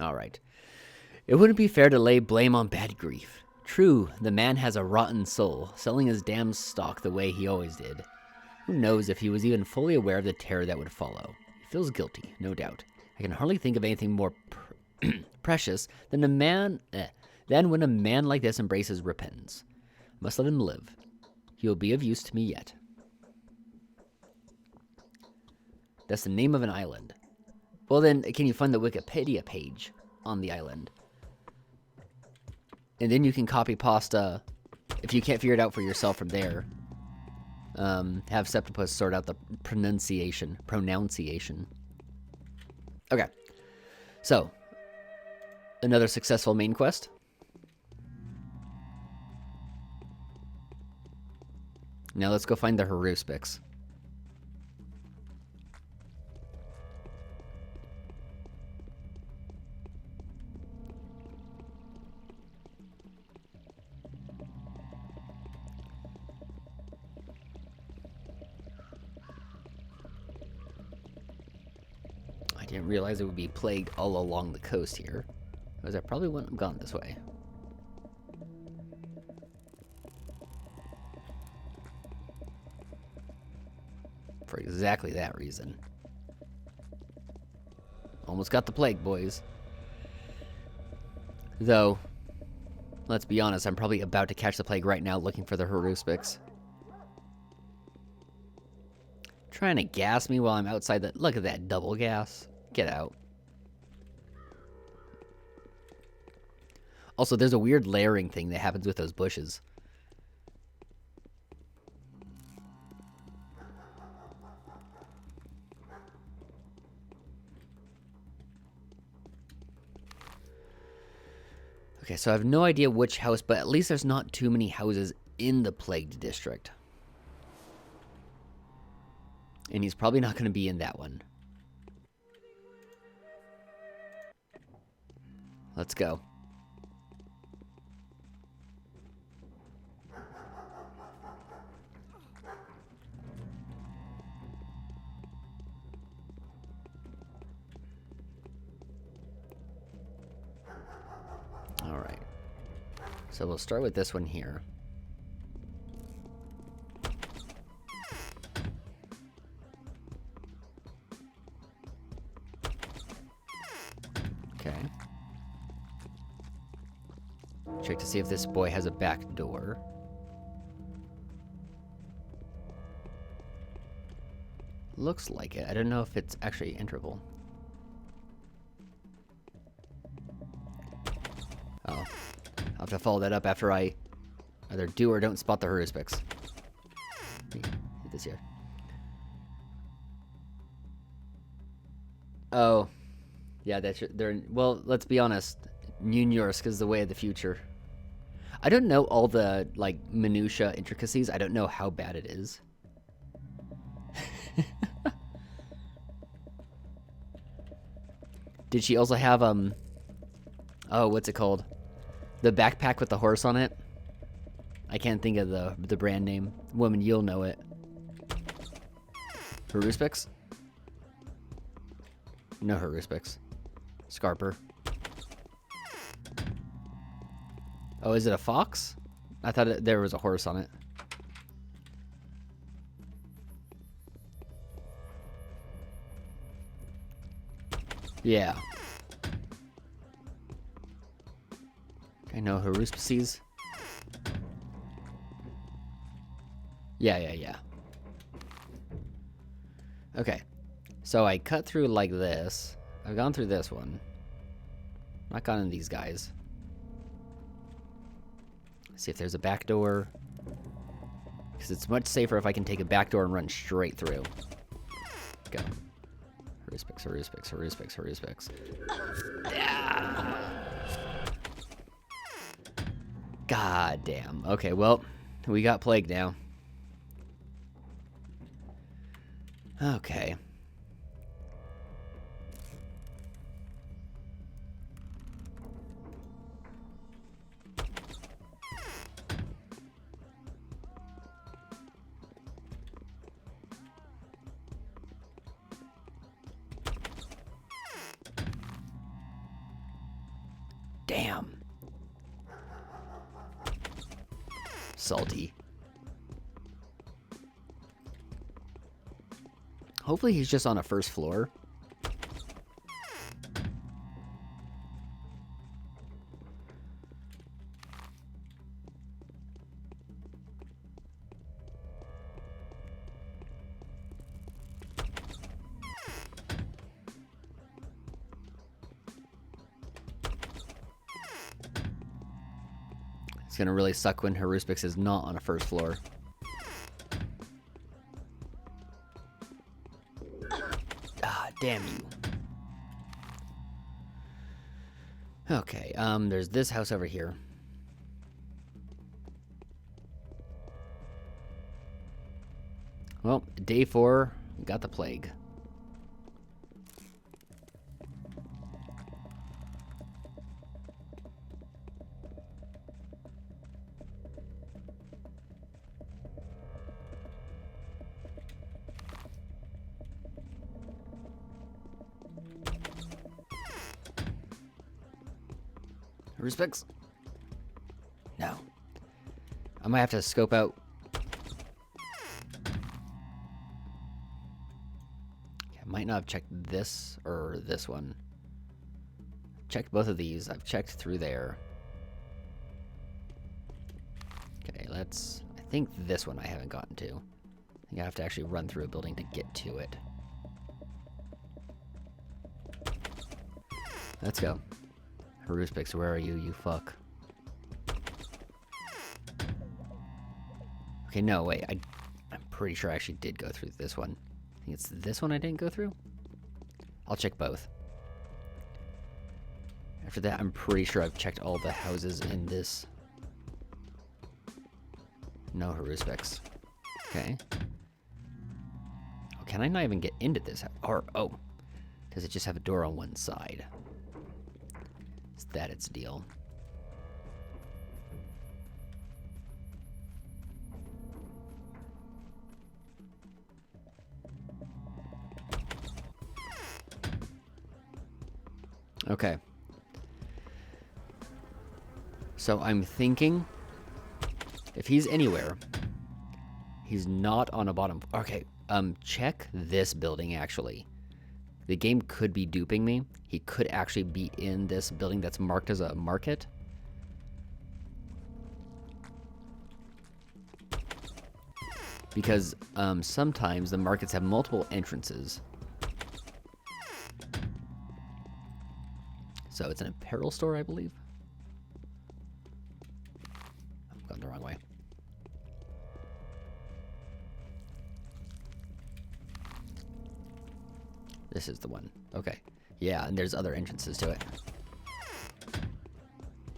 All right. It wouldn't be fair to lay blame on bad grief. True, the man has a rotten soul, selling his damn stock the way he always did. Who knows if he was even fully aware of the terror that would follow. He feels guilty, no doubt. I can hardly think of anything more precious than when a man like this embraces repentance. I must let him live. He will be of use to me yet. That's the name of an island. Well then, can you find the Wikipedia page on the island? And then you can copy pasta, if you can't figure it out for yourself from there. Have Septipus sort out the pronunciation. Okay. So, another successful main quest. Now let's go find the Haruspics. I didn't realize it would be plagued all along the coast here, because I probably wouldn't have gone this way. For exactly that reason. Almost got the plague, boys. Though, let's be honest, I'm probably about to catch the plague right now looking for the Haruspics. Trying to gas me while I'm outside the... Look at that double gas. Get out. Also, there's a weird layering thing that happens with those bushes. Okay, so I have no idea which house, but at least there's not too many houses in the plagued district. And he's probably not going to be in that one. Let's go. Alright. So we'll start with this one here. Okay. Check to see if this boy has a back door. Looks like it. I don't know if it's actually enterable. Oh. I'll have to follow that up after I either do or don't spot the Haruspics. Hit this here. Oh. Yeah, that's... They're... Well, let's be honest. New York is the way of the future. I don't know all the, like, minutia intricacies. I don't know how bad it is. Did she also have, oh, what's it called? The backpack with the horse on it? I can't think of the brand name. Woman, you'll know it. Haruspics? No Haruspics. Scarper. Oh, is it a fox? I thought there was a horse on it. Yeah. I know Haruspices. Yeah. Okay. So I cut through like this. I've gone through this one. Not gone in these guys. See if there's a back door. Because it's much safer if I can take a back door and run straight through. Go. Haruspics. Yeah. God damn. Okay, well, we got plague now. Okay. Damn. Salty. Hopefully he's just on a first floor. It's gonna really suck when Haruspics is not on a first floor. Ah, damn you. Okay, there's this house over here. Well, day 4, we got the plague. Respects? No. I might have to scope out. might not have checked this or this one. Checked both of these. I've checked through there. Okay, let's... I think this one I haven't gotten to. I think I have to actually run through a building to get to it. Let's go. Haruspix, where are you, you fuck? Okay, no, wait. I'm pretty sure I actually did go through this one. I think it's this one I didn't go through. I'll check both. After that, I'm pretty sure I've checked all the houses in this. No Haruspix. Okay. Oh, can I not even get into this house? Or, oh. Does it just have a door on one side? Is that its deal? Okay. So I'm thinking, if he's anywhere, he's not on a bottom. Okay, check this building, actually. The game could be duping me. He could actually be in this building that's marked as a market. Because sometimes the markets have multiple entrances. So it's an apparel store, I believe. I'm going the wrong way. This is the one. Okay. Yeah, and there's other entrances to it.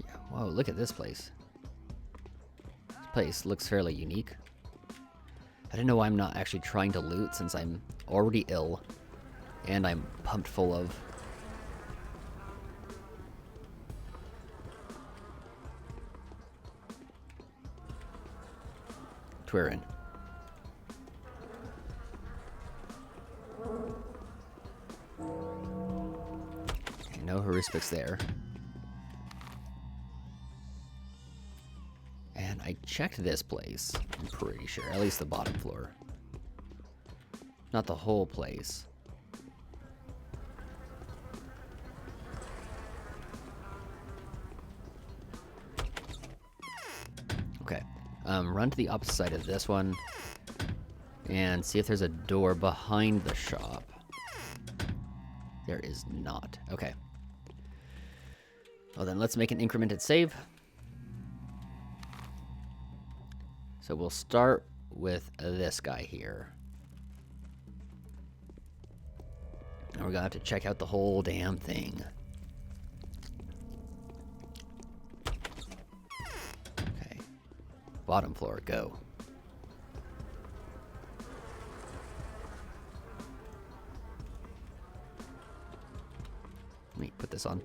Yeah. Whoa, look at this place. This place looks fairly unique. I don't know why I'm not actually trying to loot since I'm already ill. And I'm pumped full of... Twirin. Okay, no Haruspix there. And I checked this place, I'm pretty sure. At least the bottom floor. Not the whole place. Okay. Run to the opposite side of this one and see if there's a door behind the shop. There is not. Okay. Well then, let's make an incremented save. So we'll start with this guy here. And we're gonna have to check out the whole damn thing. Okay. Bottom floor, go. Let me put this on.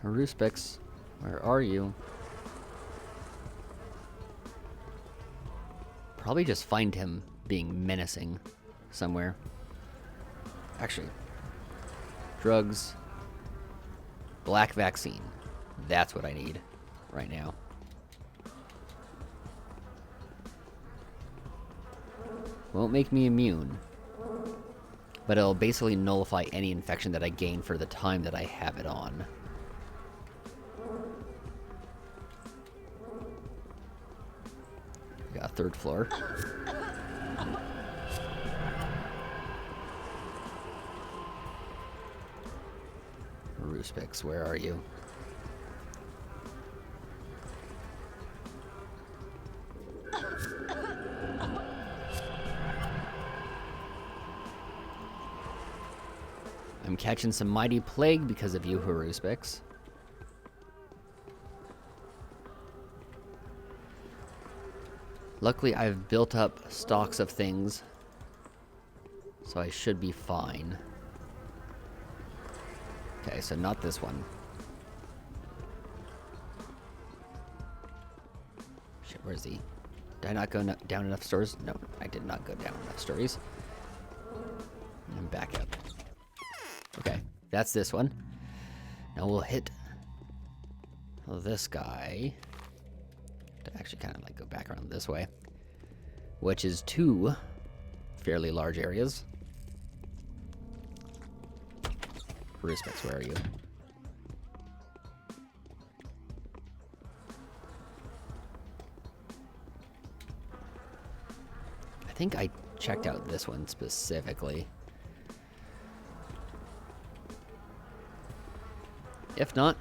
Haruspix, where are you? Probably just find him being menacing somewhere. Actually, drugs, black vaccine. That's what I need right now. Won't make me immune, but it'll basically nullify any infection that I gain for the time that I have it on. We got a third floor. Haruspix, where are you? I'm catching some mighty plague because of you, Haruspix. Luckily, I've built up stocks of things, so I should be fine. Okay, so not this one. Shit, where's he? Did I not go down enough stores? No, I did not go down enough stories. And back up. Okay, that's this one. Now we'll hit this guy to actually kind of like go back around this way, which is 2 fairly large areas. Respects, where are you? I think I checked out this one specifically. If not,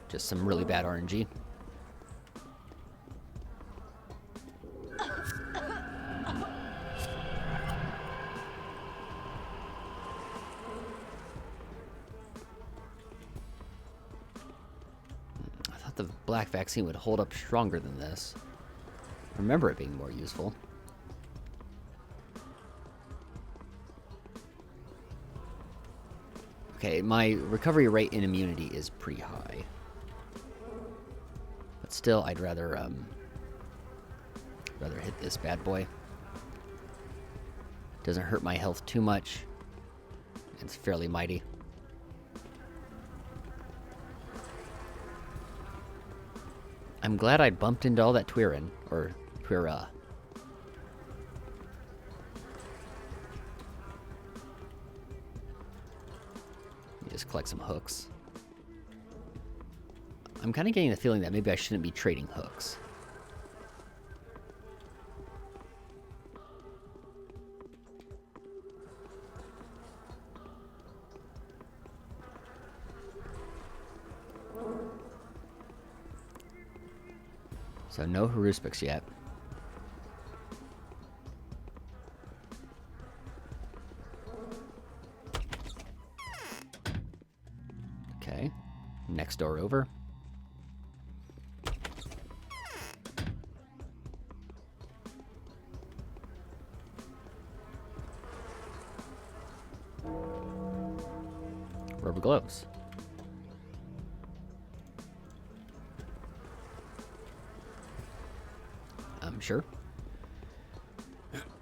just some really bad RNG. I thought the black vaccine would hold up stronger than this. I remember it being more useful. Okay, my recovery rate in immunity is pretty high. But still, I'd rather hit this bad boy. Doesn't hurt my health too much. It's fairly mighty. I'm glad I bumped into all that Twirin, or Twira. Just collect some hooks. I'm kind of getting the feeling that maybe I shouldn't be trading hooks. So no Haruspics yet. Okay, next door over. Rubber gloves. I'm sure.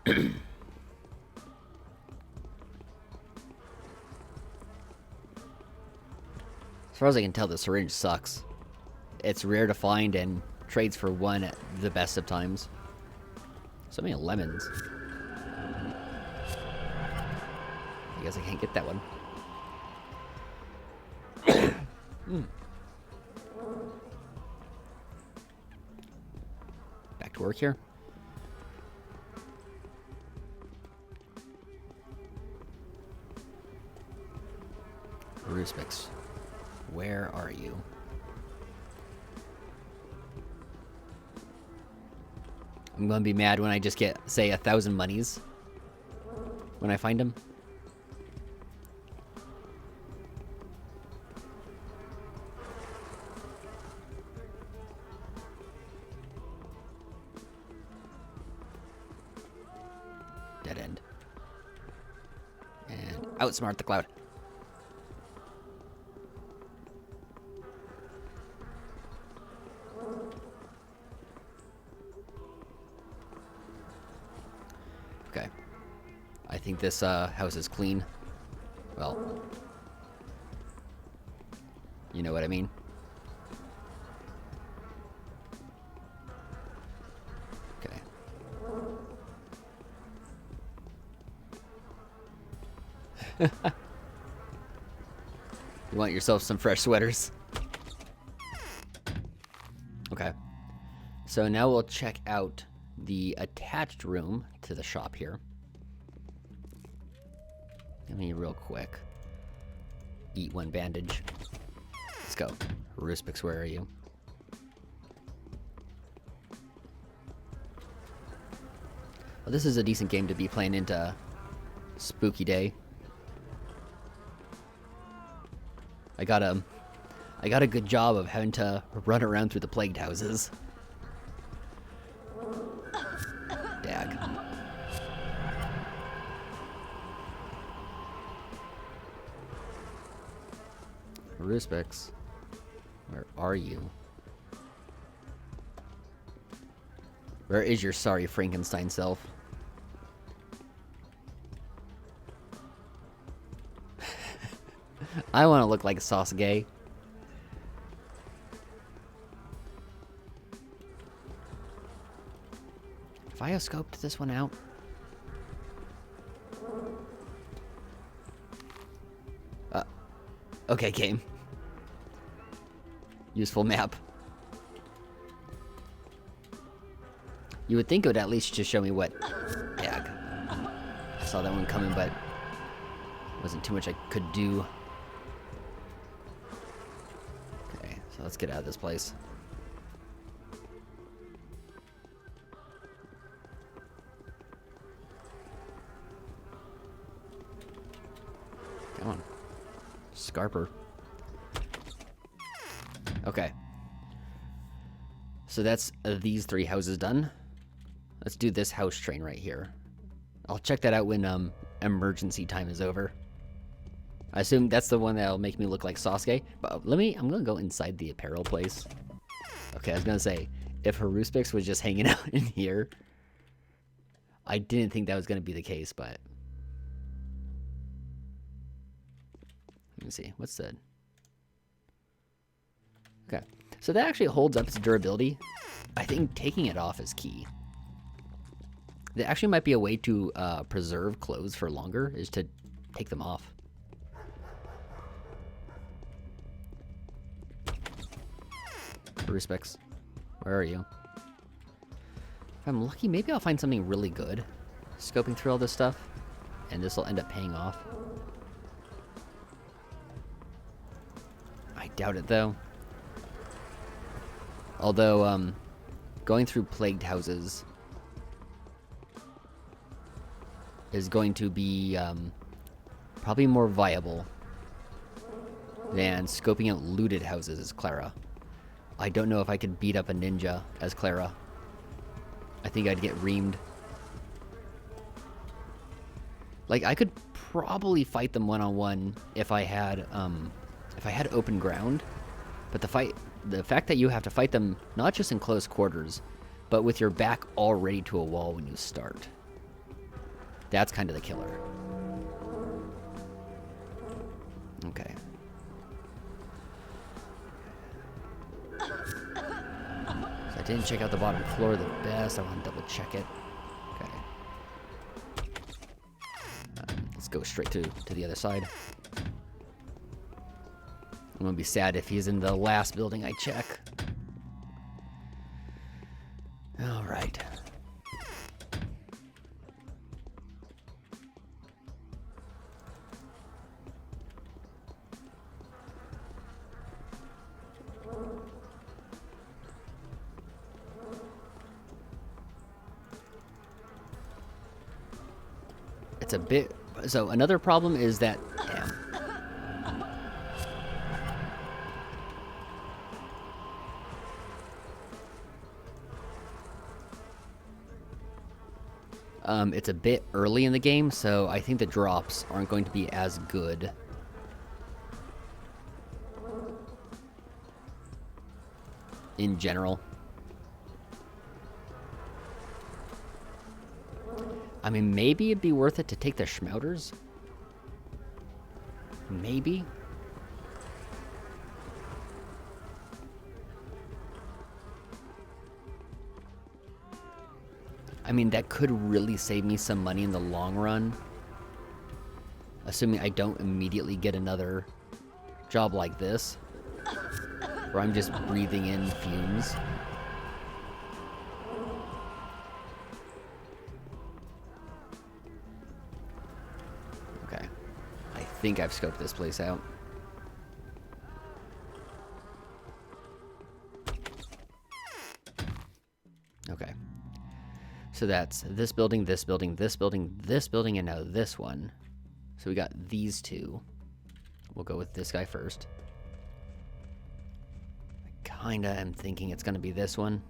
As far as I can tell, the syringe sucks. It's rare to find and trades for 1 at the best of times. So many lemons. I guess I can't get that one. Back to work here. Ruspix, where are you? I'm gonna be mad when I just get, say, 1,000 monies when I find him. Dead end. And outsmart the cloud. Okay. I think this house is clean. Well, you know what I mean. Okay. You want yourself some fresh sweaters? Okay. So now we'll check out the attached room to the shop here. Let me real quick. Eat 1 bandage. Let's go. Ruspix, where are you? Well, this is a decent game to be playing into Spooky Day. I got a good job of having to run around through the plagued houses. Dag. Ruspix, where are you? Where is your sorry Frankenstein self? I want to look like Sasuke. Have I scoped this one out? Okay, game. Useful map. You would think it would at least just show me what... Yeah, I saw that one coming, but... wasn't too much I could do. Okay, so let's get out of this place. Come on. Scarper. Okay. So that's these 3 houses done. Let's do this house train right here. I'll check that out when emergency time is over. I assume that's the one that'll make me look like Sasuke. But I'm gonna go inside the apparel place. Okay, I was gonna say, if Haruspix was just hanging out in here, I didn't think that was gonna be the case, but... Let me see, what's that? Okay, so that actually holds up its durability. I think taking it off is key. There actually might be a way to preserve clothes for longer, is to take them off. Respects. Where are you? If I'm lucky, maybe I'll find something really good scoping through all this stuff, and this will end up paying off. I doubt it, though. Although, going through plagued houses is going to be probably more viable than scoping out looted houses as Clara. I don't know if I could beat up a ninja as Clara. I think I'd get reamed. Like, I could probably fight them one-on-one if I had open ground. But the fact that you have to fight them not just in close quarters, but with your back already to a wall when you start. That's kind of the killer. Okay. So I didn't check out the bottom floor the best. I want to double check it. Okay. Let's go straight to the other side. I'm gonna be sad if he's in the last building I check. All right. It's a bit... So another problem is that... Damn. It's a bit early in the game, so I think the drops aren't going to be as good. In general. I mean, maybe it'd be worth it to take the Schmouters. Maybe. I mean, that could really save me some money in the long run. Assuming I don't immediately get another job like this, where I'm just breathing in fumes. Okay. I think I've scoped this place out. Okay. So that's this building, this building, this building, this building, and now this one. So we got these two. We'll go with this guy first. I kinda am thinking it's gonna be this one.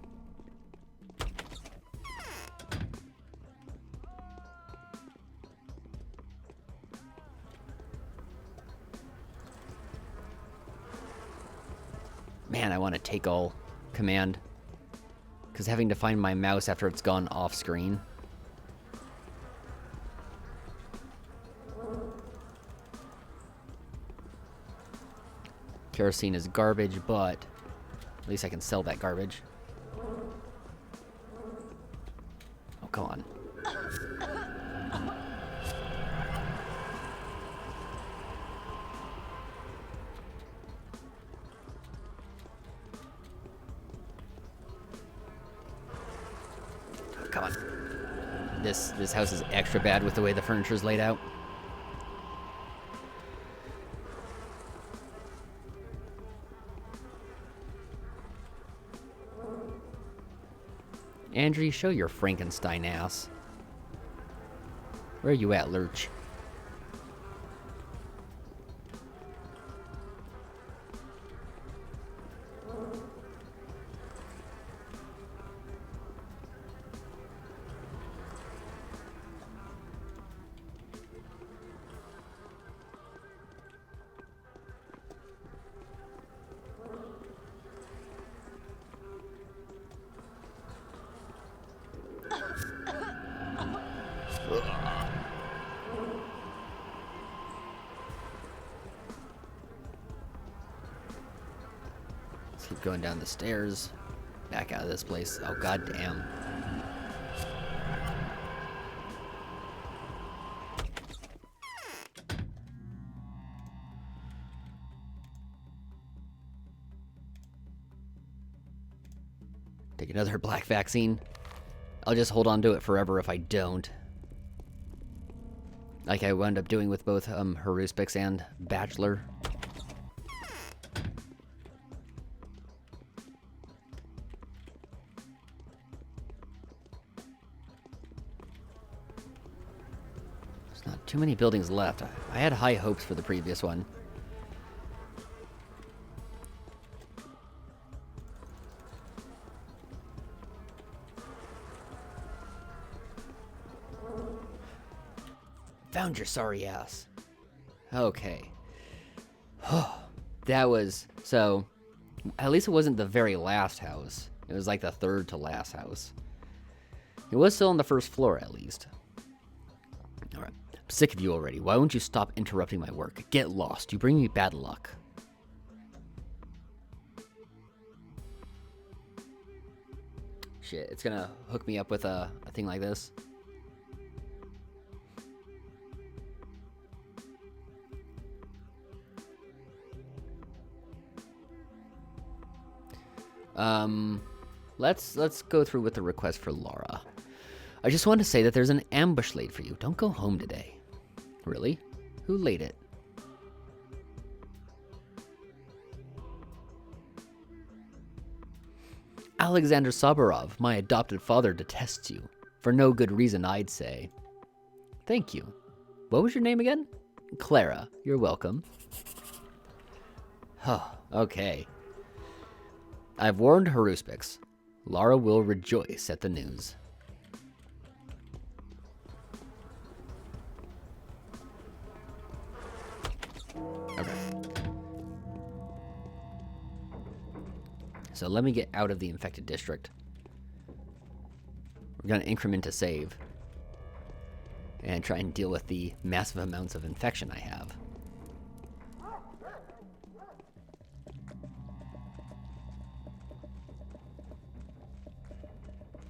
Man, I want to take all command. Because having to find my mouse after it's gone off screen. Kerosene is garbage, but at least I can sell that garbage. come on. Come on. This house is extra bad with the way the furniture's laid out. Andrew, show your Frankenstein ass. Where are you at, Lurch? Let's keep going down the stairs. Back out of this place. Oh, goddamn. Take another black vaccine. I'll just hold on to it forever if I don't. Like I wound up doing with both Haruspix and Bachelor. There's not too many buildings left. I had high hopes for the previous one. Found your sorry ass. Okay. That was... So, at least it wasn't the very last house. It was like the third to last house. It was still on the first floor, at least. Alright. I'm sick of you already. Why won't you stop interrupting my work? Get lost. You bring me bad luck. Shit, it's gonna hook me up with a thing like this. Let's go through with the request for Laura. I just want to say that there's an ambush laid for you. Don't go home today. Really? Who laid it? Alexander Saburov, my adopted father, detests you. For no good reason, I'd say. Thank you. What was your name again? Clara. You're welcome. Okay. I've warned Haruspix. Lara will rejoice at the news. Okay. So let me get out of the infected district. We're going to increment to save. And try and deal with the massive amounts of infection I have.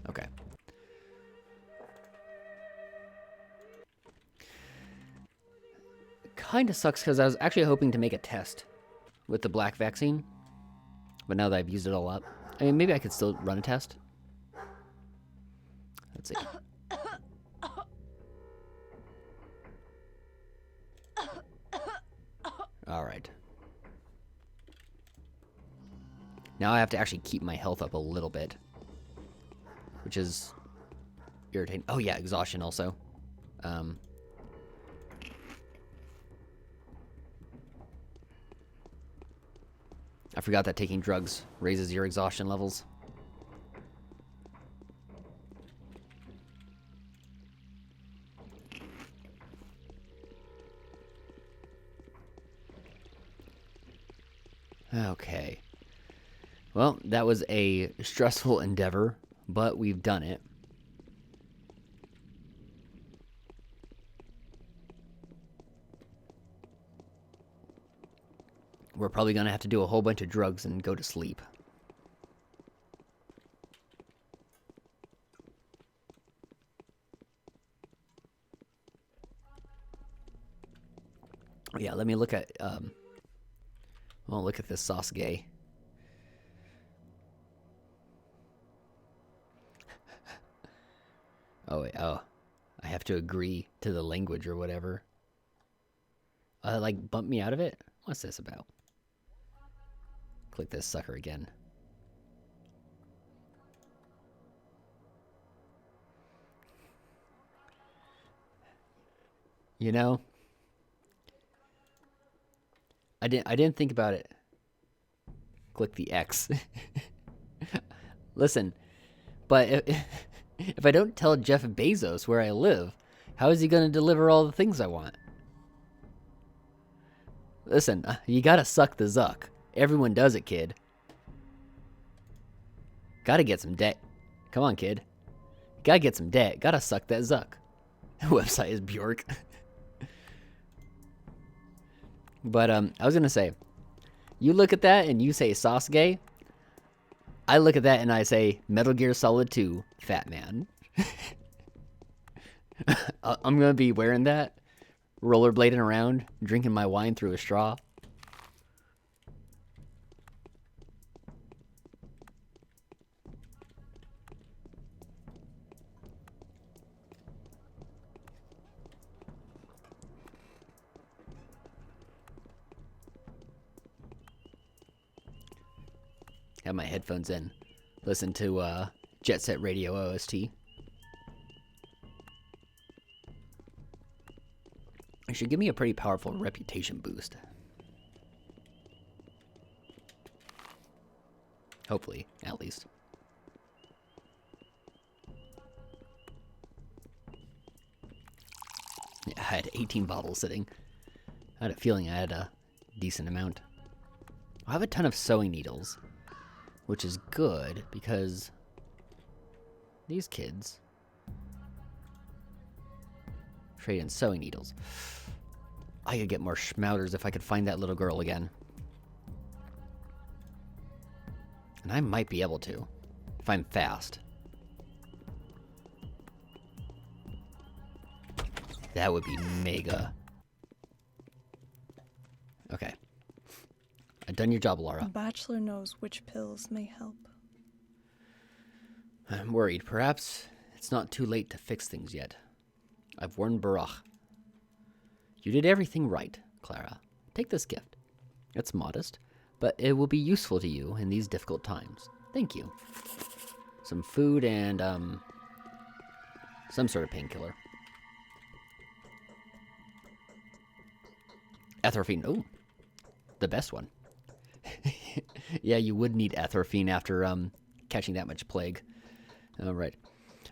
Okay. Kinda sucks because I was actually hoping to make a test with the black vaccine. But now that I've used it all up, I mean, maybe I could still run a test. Let's see. Alright. Now I have to actually keep my health up a little bit. Which is irritating. Oh yeah, exhaustion also. I forgot that taking drugs raises your exhaustion levels. Okay. Well, that was a stressful endeavor, but we've done it. We're probably going to have to do a whole bunch of drugs and go to sleep. Yeah, let me look at well, look at this sauce gay. Oh wait, oh. I have to agree to the language or whatever. Like bump me out of it? What's this about? Click this sucker again. You know, I didn't think about it. Click the X. Listen, but if I don't tell Jeff Bezos where I live, how is he going to deliver all the things I want? Listen, you gotta suck the zuck. Everyone does it, kid. Gotta get some debt. Come on, kid. Gotta get some debt. Gotta suck that zuck. Website is Bjork. But I was gonna say, you look at that and you say sauce gay. I look at that and I say Metal Gear Solid 2 Fat Man. I'm gonna be wearing that, rollerblading around, drinking my wine through a straw. Have my headphones in. Listen to Jet Set Radio OST. It should give me a pretty powerful reputation boost. Hopefully, at least. Yeah, I had 18 bottles sitting. I had a feeling I had a decent amount. I have a ton of sewing needles, which is good because these kids trade in sewing needles. I could get more schmouters if I could find that little girl again. And I might be able to, if I'm fast. That would be mega. Okay. I've done your job, Laura. A bachelor knows which pills may help. I'm worried. Perhaps it's not too late to fix things yet. I've warned Barach. You did everything right, Clara. Take this gift. It's modest, but it will be useful to you in these difficult times. Thank you. Some food and, some sort of painkiller. Atropine. Oh, the best one. Yeah, you would need atropine after, catching that much plague. All right.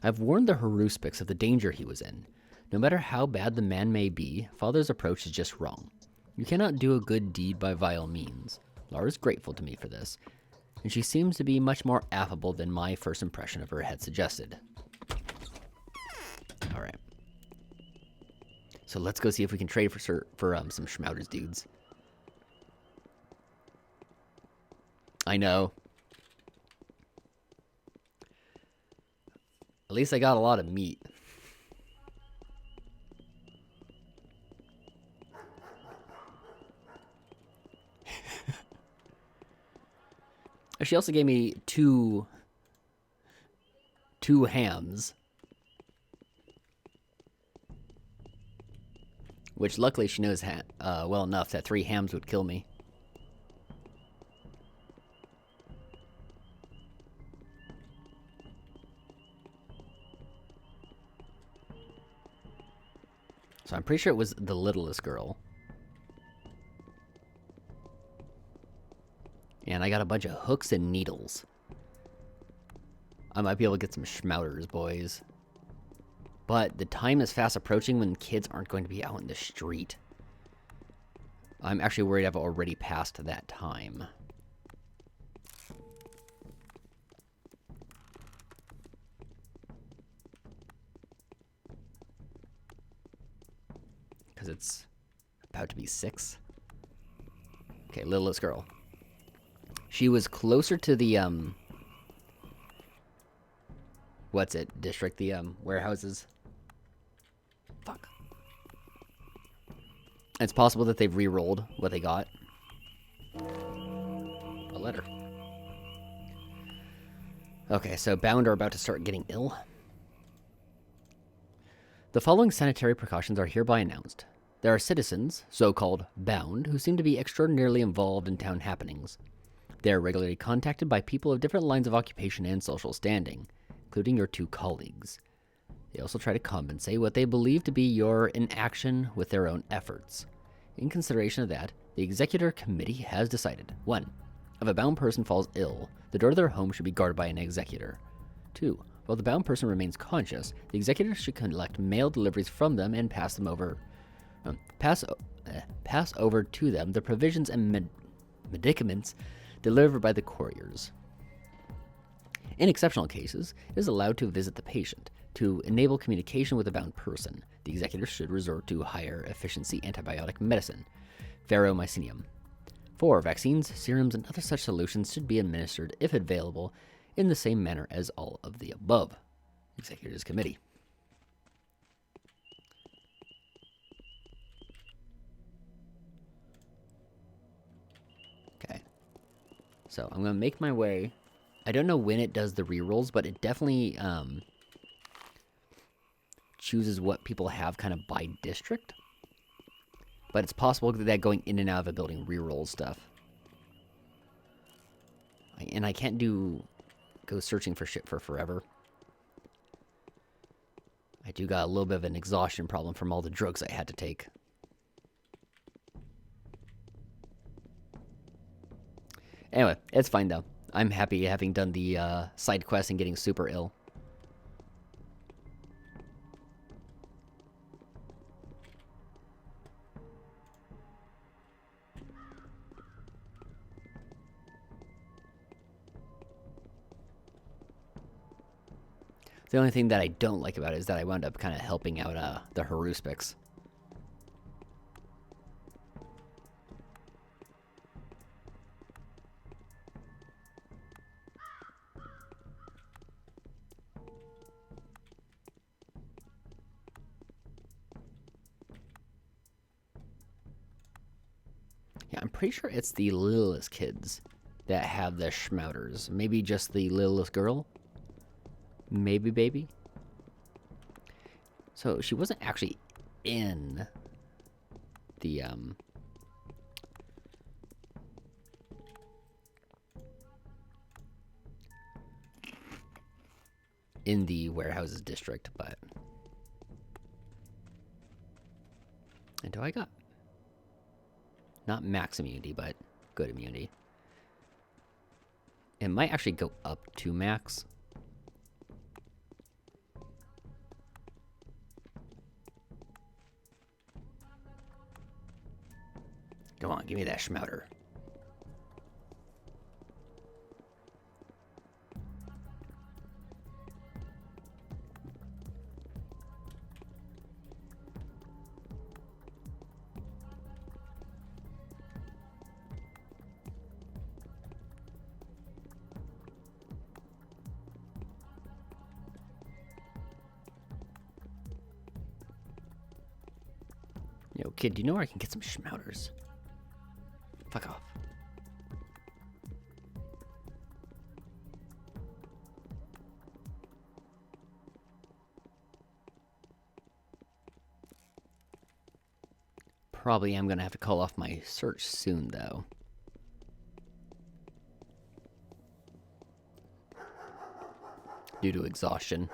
I've warned the Haruspics of the danger he was in. No matter how bad the man may be, Father's approach is just wrong. You cannot do a good deed by vile means. Laura's grateful to me for this, and she seems to be much more affable than my first impression of her had suggested. All right. So let's go see if we can trade for some Schmouters dudes. I know. At least I got a lot of meat. She also gave me two hams. Which luckily she knows well enough that 3 hams would kill me. So I'm pretty sure it was the littlest girl. And I got a bunch of hooks and needles. I might be able to get some schmouters, boys. But the time is fast approaching when kids aren't going to be out in the street. I'm actually worried I've already passed that time. Because it's about to be 6. Okay, littlest girl. She was closer to the, what's it? District, the, warehouses. Fuck. It's possible that they've re-rolled what they got. A letter. Okay, so Bound are about to start getting ill. The following sanitary precautions are hereby announced. There are citizens, so-called Bound, who seem to be extraordinarily involved in town happenings. They are regularly contacted by people of different lines of occupation and social standing, including your 2 colleagues. They also try to compensate what they believe to be your inaction with their own efforts. In consideration of that, the Executor Committee has decided 1. If a bound person falls ill, the door to their home should be guarded by an executor. 2. While the bound person remains conscious, the executor should collect mail deliveries from them and pass over to them the provisions and medicaments delivered by the couriers. In exceptional cases, it is allowed to visit the patient. To enable communication with the bound person, the executor should resort to higher efficiency antibiotic medicine, ferromycinium. 4. Vaccines, serums, and other such solutions should be administered, if available, in the same manner as all of the above. Executors Committee. Okay. So I'm going to make my way. I don't know when it does the rerolls, but it definitely chooses what people have kind of by district. But it's possible that going in and out of a building rerolls stuff. And I can't go searching for shit for forever. I do got a little bit of an exhaustion problem from all the drugs I had to take. Anyway, it's fine though. I'm happy having done the side quest and getting super ill. The only thing that I don't like about it is that I wound up kind of helping out the Haruspics. Yeah, I'm pretty sure it's the littlest kids that have the schmouters. Maybe just the littlest girl? Maybe baby? So she wasn't actually in the warehouses district, but and do I got not max immunity, but good immunity. It might actually go up to max. Come on, give me that schmouter. Yo, kid, do you know where I can get some schmouters? Fuck off. Probably am gonna have to call off my search soon, though. Due to exhaustion.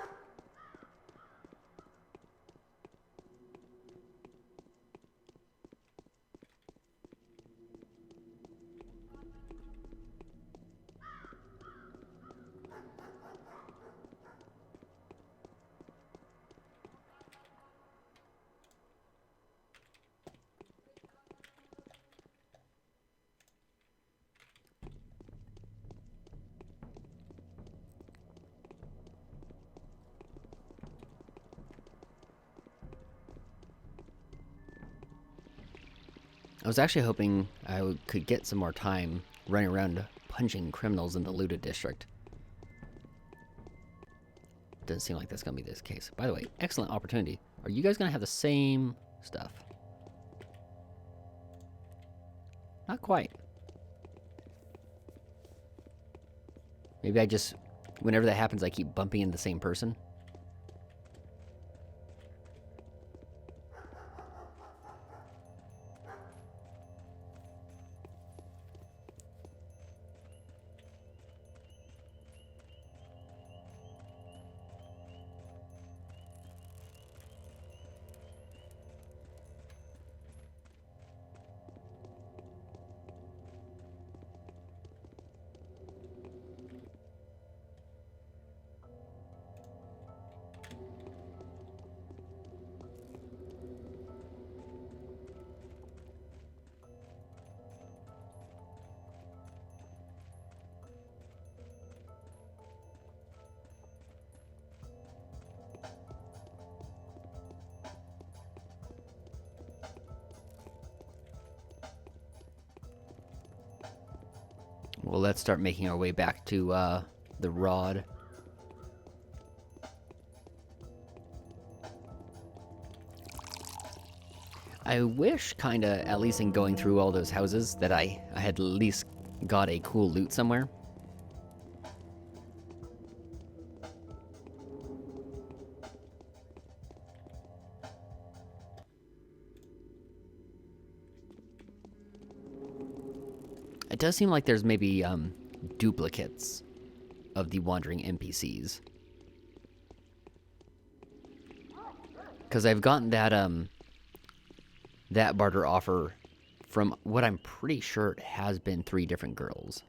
I was actually hoping I could get some more time running around punching criminals in the looted district. Doesn't seem like that's going to be this case. By the way, excellent opportunity. Are you guys going to have the same stuff? Not quite. Maybe I just, whenever that happens, I keep bumping into the same person. Well, let's start making our way back to the rod. I wish, kinda, at least in going through all those houses, that I had at least got a cool loot somewhere. It does seem like there's maybe duplicates of the wandering NPCs. Because I've gotten that barter offer from what I'm pretty sure it has been 3 different girls.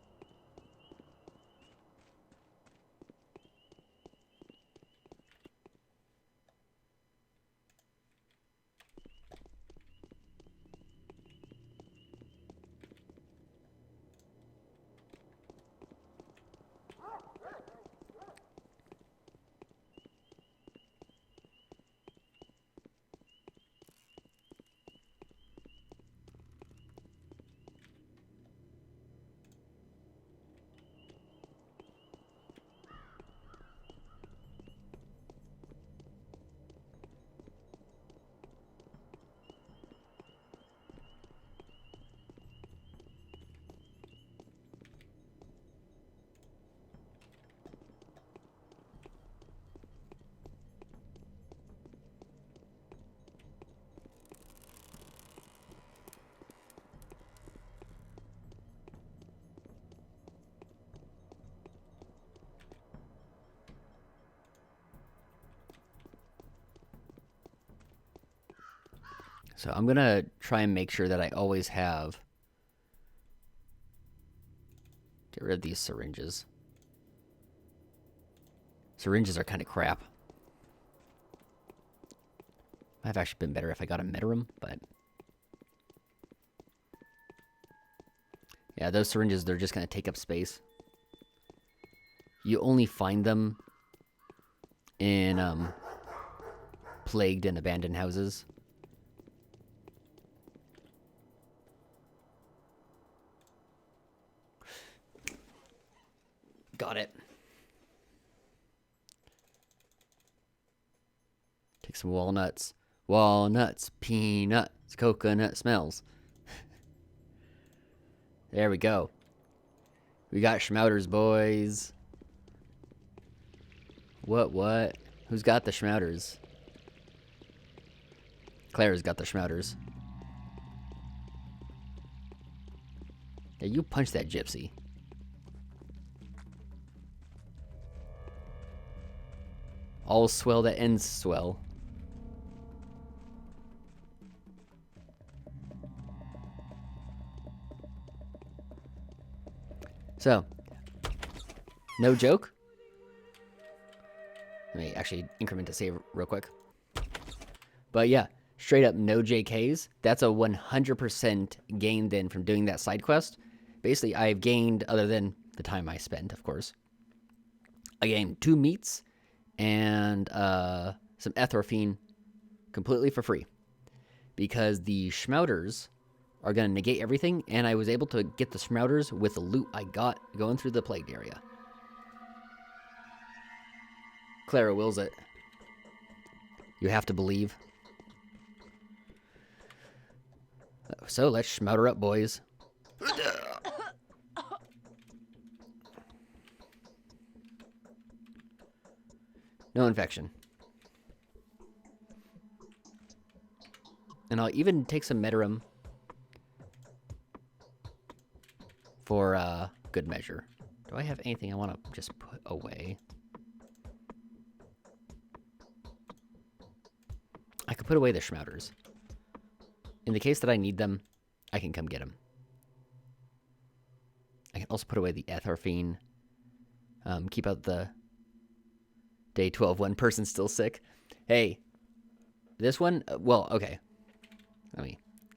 So I'm gonna try and make sure that I always have... Get rid of these syringes. Syringes are kind of crap. Might have actually been better if I got a Metarum, but... Yeah, those syringes, they're just gonna take up space. You only find them in, plagued and abandoned houses. Got it. Take some walnuts. Walnuts, peanuts, coconut smells. There we go. We got schmouters, boys. What? Who's got the schmouters? Claire's got the schmouters. Yeah, you punch that gypsy. All swell that ends swell. So, no joke. Let me actually increment to save real quick. But yeah, straight up no JKs. That's a 100% gain then from doing that side quest. Basically, I've gained, other than the time I spent, of course, I gained 2 meats and some ethorphine completely for free. Because the schmouters are going to negate everything, and I was able to get the schmouters with the loot I got going through the plagued area. Clara wills it. You have to believe. So let's schmouter up, boys. No infection. And I'll even take some Medirum for good measure. Do I have anything I want to just put away? I could put away the Schmouters. In the case that I need them, I can come get them. I can also put away the Etharphine. Keep out the day 12 one person still sick. Hey, this one, well, okay. Let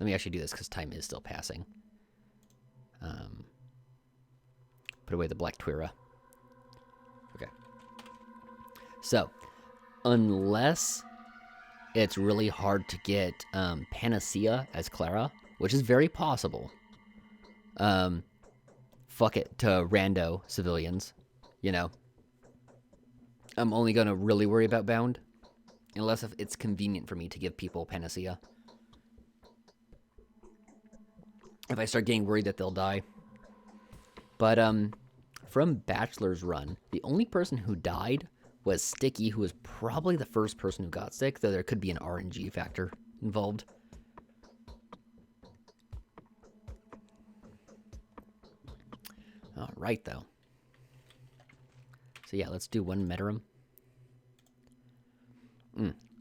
me actually do this because time is still passing. Put away the Black Twira. Okay. So, unless it's really hard to get Panacea as Clara, which is very possible. Fuck it to rando civilians, you know. I'm only going to really worry about Bound, unless if it's convenient for me to give people Panacea. If I start getting worried that they'll die. But from Bachelor's Run, the only person who died was Sticky, who was probably the first person who got sick, though there could be an RNG factor involved. All right, though. So yeah, let's do one Medirum.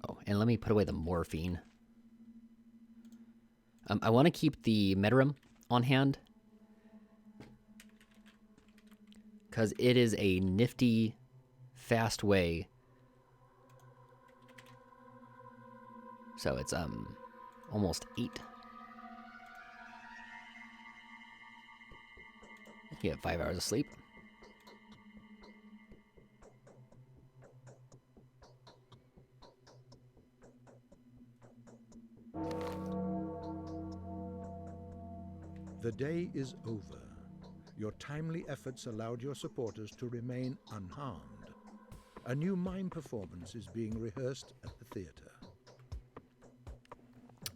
Oh, and let me put away the morphine. I want to keep the Medirum on hand, because it is a nifty, fast way. So it's almost 8. You get 5 hours of sleep. The day is over. Your timely efforts allowed your supporters to remain unharmed. A new mime performance is being rehearsed at the theater.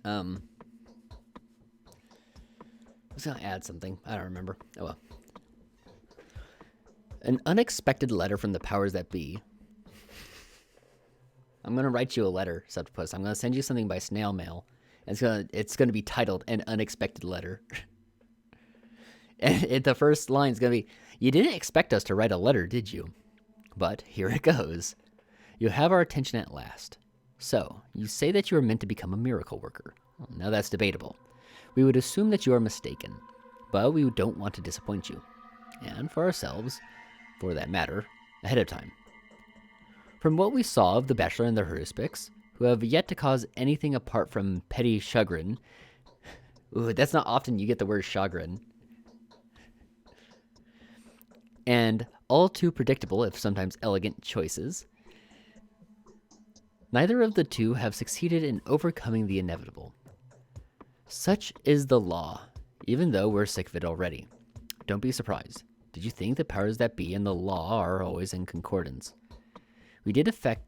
I was gonna add something. I don't remember. Oh well. An unexpected letter from the powers that be. I'm gonna write you a letter, Septipus. I'm gonna send you something by snail mail. And it's gonna be titled "An Unexpected Letter." And the first line is gonna be, "You didn't expect us to write a letter, did you? But here it goes. You have our attention at last. So, you say that you are meant to become a miracle worker. Well, now that's debatable. We would assume that you are mistaken, but we don't want to disappoint you. And for ourselves, for that matter, ahead of time. From what we saw of the Bachelor and the Haruspics, who have yet to cause anything apart from petty chagrin." Ooh, that's not often you get the word chagrin. "And all too predictable, if sometimes elegant, choices. Neither of the two have succeeded in overcoming the inevitable. Such is the law, even though we're sick of it already. Don't be surprised. Did you think the powers that be and the law are always in concordance? We did affect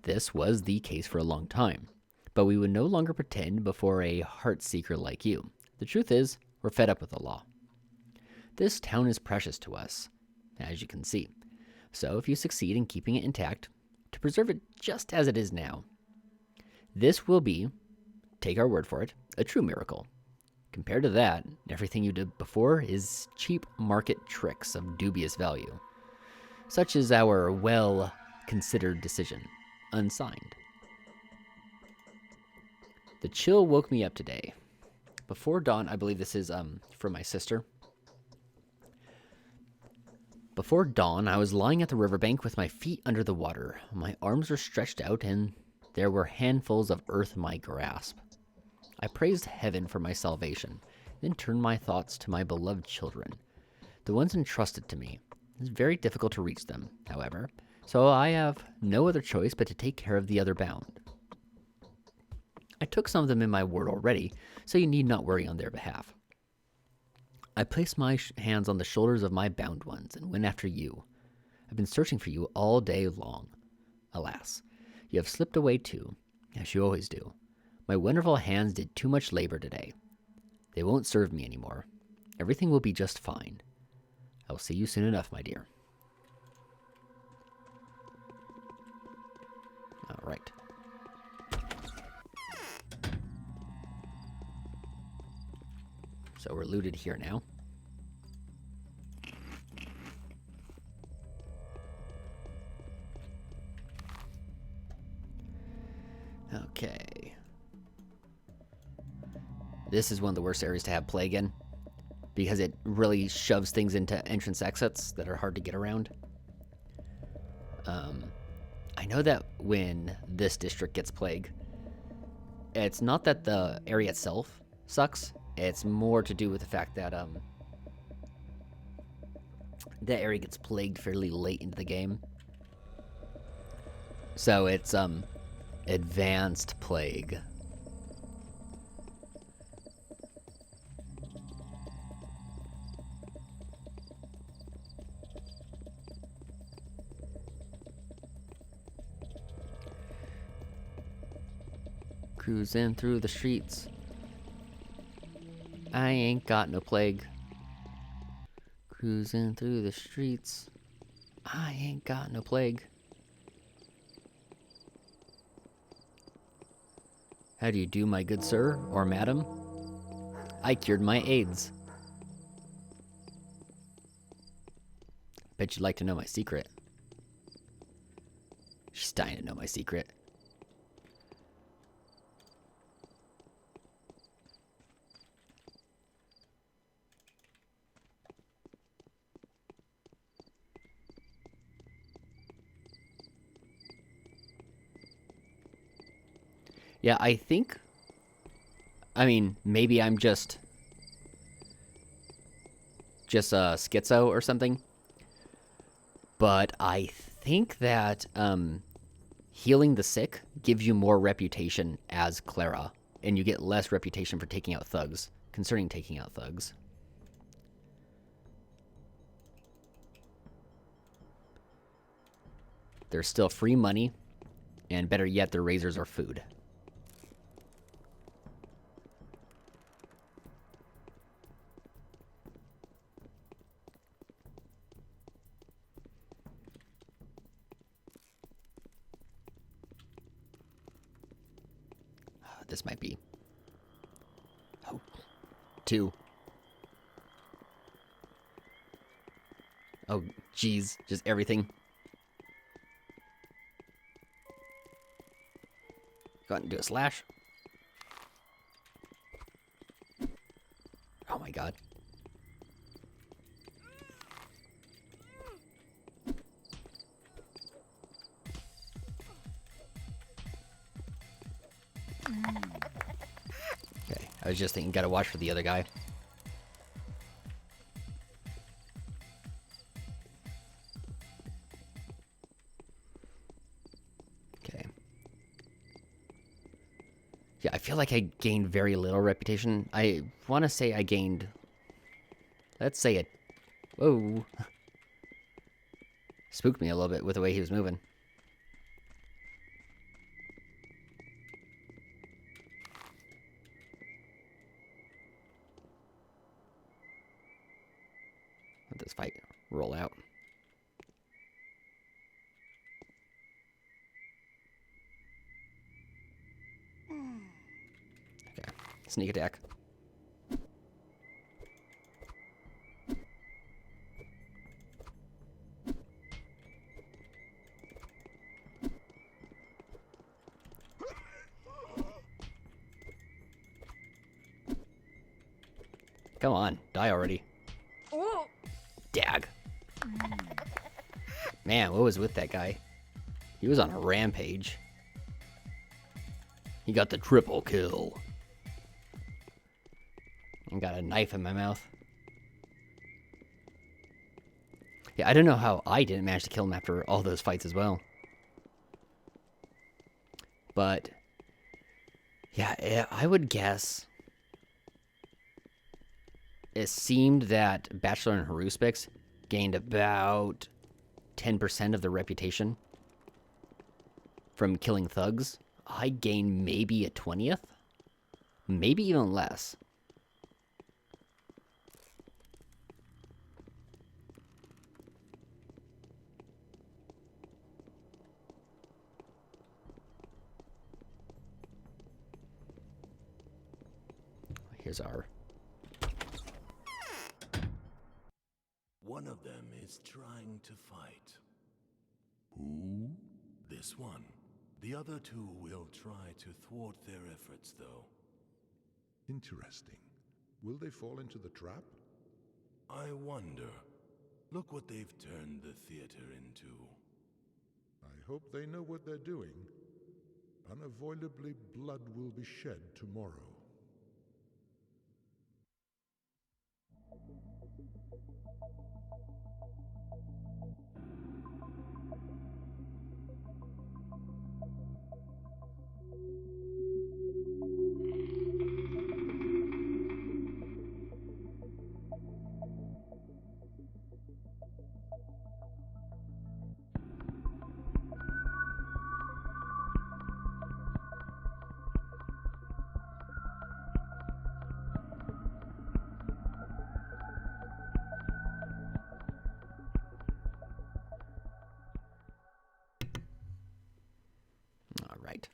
this was the case for a long time, but we would no longer pretend before a heart seeker like you. The truth is, we're fed up with the law. This town is precious to us, as you can see. So if you succeed in keeping it intact, to preserve it just as it is now, this will be, take our word for it, a true miracle. Compared to that, everything you did before is cheap market tricks of dubious value. Such is our well-considered decision, unsigned. The chill woke me up today. Before dawn," I believe this is from my sister. "Before dawn, I was lying at the riverbank with my feet under the water. My arms were stretched out, and there were handfuls of earth in my grasp. I praised heaven for my salvation, then turned my thoughts to my beloved children, the ones entrusted to me. It's very difficult to reach them, however, so I have no other choice but to take care of the other bound. I took some of them in my ward already, so you need not worry on their behalf. I placed my hands on the shoulders of my bound ones and went after you. I've been searching for you all day long. Alas, you have slipped away too, as you always do. My wonderful hands did too much labor today. They won't serve me anymore. Everything will be just fine. I will see you soon enough, my dear." So we're looted here now. Okay. This is one of the worst areas to have plague in, because it really shoves things into entrance exits that are hard to get around. I know that when this district gets plague, it's not that the area itself sucks. It's more to do with the fact that that area gets plagued fairly late into the game. So it's advanced plague. Cruising through the streets. I ain't got no plague. Cruising through the streets. I ain't got no plague. How do you do, my good sir or madam? I cured my AIDS. Bet you'd like to know my secret. She's dying to know my secret. Yeah, I think... I mean, maybe I'm just schizo or something. But I think that healing the sick gives you more reputation as Clara. And you get less reputation for taking out thugs. Concerning taking out thugs. There's still free money. And better yet, their razors are food. This might be... Oh. 2. Oh, jeez. Just everything. Go ahead and do a slash. Oh my god. Okay, I was just thinking, gotta watch for the other guy. Okay. Yeah, I feel like I gained very little reputation. I want to say I gained... Let's say it... Whoa. Spooked me a little bit with the way he was moving. Let this fight roll out. Okay, sneak attack. Come on, die already. Oh! Dag. Man, what was with that guy? He was on a rampage. He got the triple kill. And got a knife in my mouth. Yeah, I don't know how I didn't manage to kill him after all those fights as well. But, yeah, I would guess... It seemed that Bachelor and Haruspix gained about 10% of their reputation from killing thugs. I gained maybe a 20th? Maybe even less. Here's our One of them is trying to fight. Who? This one. The other two will try to thwart their efforts, though. Interesting. Will they fall into the trap? I wonder. Look what they've turned the theater into. I hope they know what they're doing. Unavoidably, blood will be shed tomorrow. All right.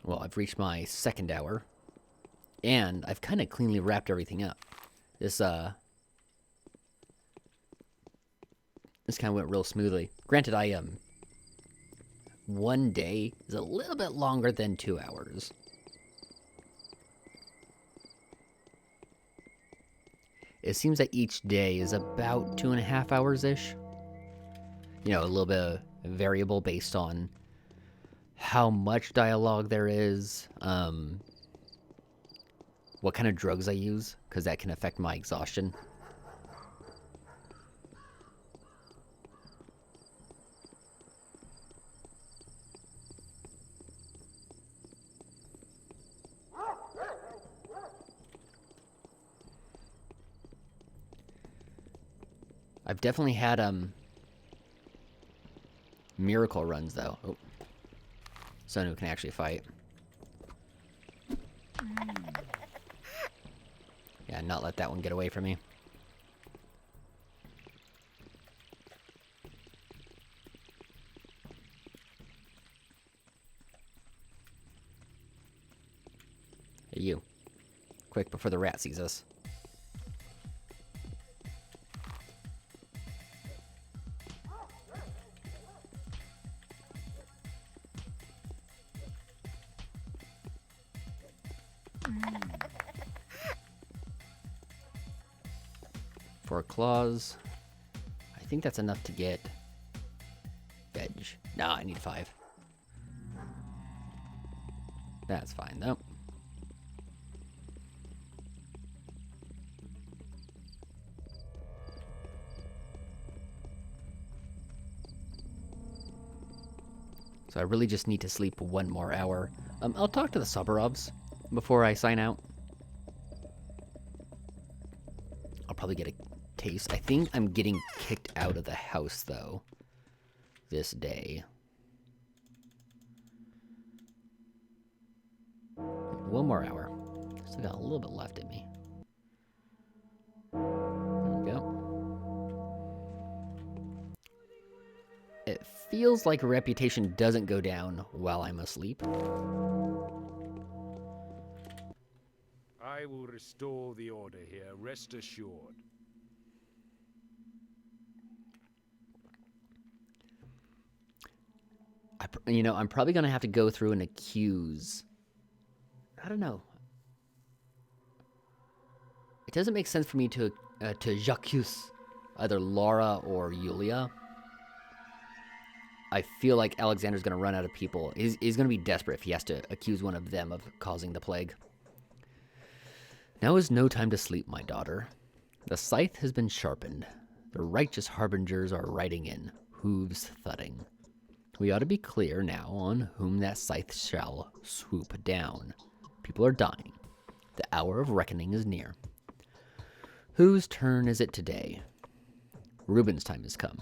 Well, I've reached my second hour, and I've kind of cleanly wrapped everything up. This kind of went real smoothly. Granted, one day is a little bit longer than 2 hours. It seems that each day is about 2.5 hours-ish. You know, a little bit variable based on how much dialogue there is, what kind of drugs I use, because that can affect my exhaustion. I've definitely had miracle runs though. Oh. Someone who can actually fight. Yeah, not let that one get away from me. Hey, you. Quick before the rat sees us. Four claws. I think that's enough to get veg. Nah, I need 5. That's fine though. So I really just need to sleep 1 more hour. I'll talk to the Suburbs before I sign out. I'll probably get a taste. I think I'm getting kicked out of the house, though, this day. 1 more hour. Still got a little bit left in me. There we go. It feels like reputation doesn't go down while I'm asleep. I will restore the order here, rest assured. You know, I'm probably going to have to go through and accuse... I don't know. It doesn't make sense for me to j'accuse either Laura or Yulia. I feel like Alexander's going to run out of people. He's going to be desperate if he has to accuse one of them of causing the plague. Now is no time to sleep, my daughter. The scythe has been sharpened. The righteous harbingers are riding in, hooves thudding. We ought to be clear now on whom that scythe shall swoop down. People are dying. The hour of reckoning is near. Whose turn is it today? Reuben's time has come.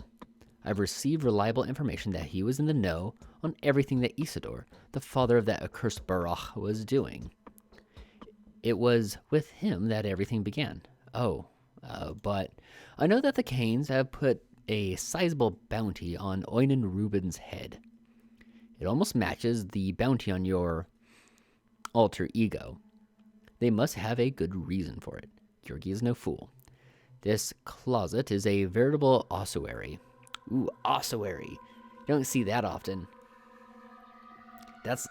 I've received reliable information that he was in the know on everything that Isidore, the father of that accursed Barach, was doing. It was with him that everything began. But I know that the Canes have put a sizable bounty on Oynon Reuben's head. It almost matches the bounty on your alter ego. They must have a good reason for it. Georgi is no fool. This closet is a veritable ossuary. Ooh, ossuary. You don't see that often. That's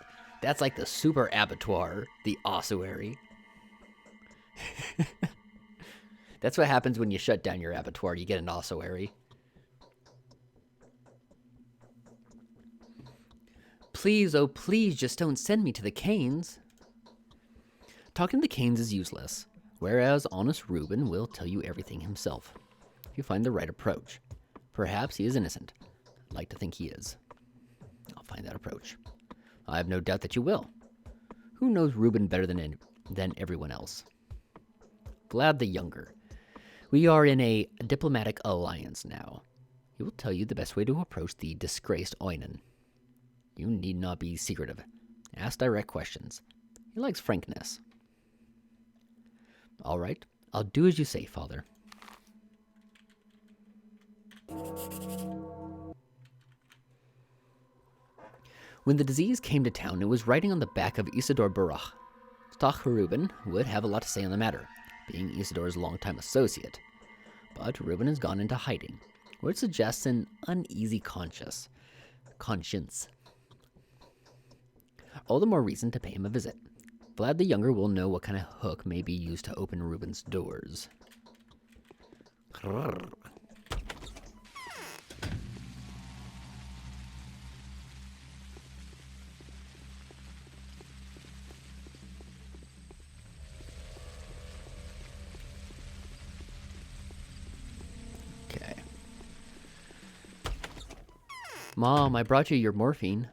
like the super abattoir, the ossuary. That's what happens when you shut down your abattoir. You get an ossuary. Please, oh please, just don't send me to the Canes. Talking to the Canes is useless, whereas honest Reuben will tell you everything himself, if you find the right approach. Perhaps he is innocent. I'd like to think he is. I'll find that approach. I have no doubt that you will. Who knows Reuben better than everyone else? Vlad the Younger. We are in a diplomatic alliance now. He will tell you the best way to approach the disgraced Oinon. You need not be secretive. Ask direct questions. He likes frankness. All right, I'll do as you say, Father. When the disease came to town, it was riding on the back of Isidore Barach. Stoch Reuben would have a lot to say on the matter, being Isidore's longtime associate. But Reuben has gone into hiding, which suggests an uneasy conscience. All the more reason to pay him a visit. Vlad the Younger will know what kind of hook may be used to open Reuben's doors. Okay. Mom, I brought you your morphine.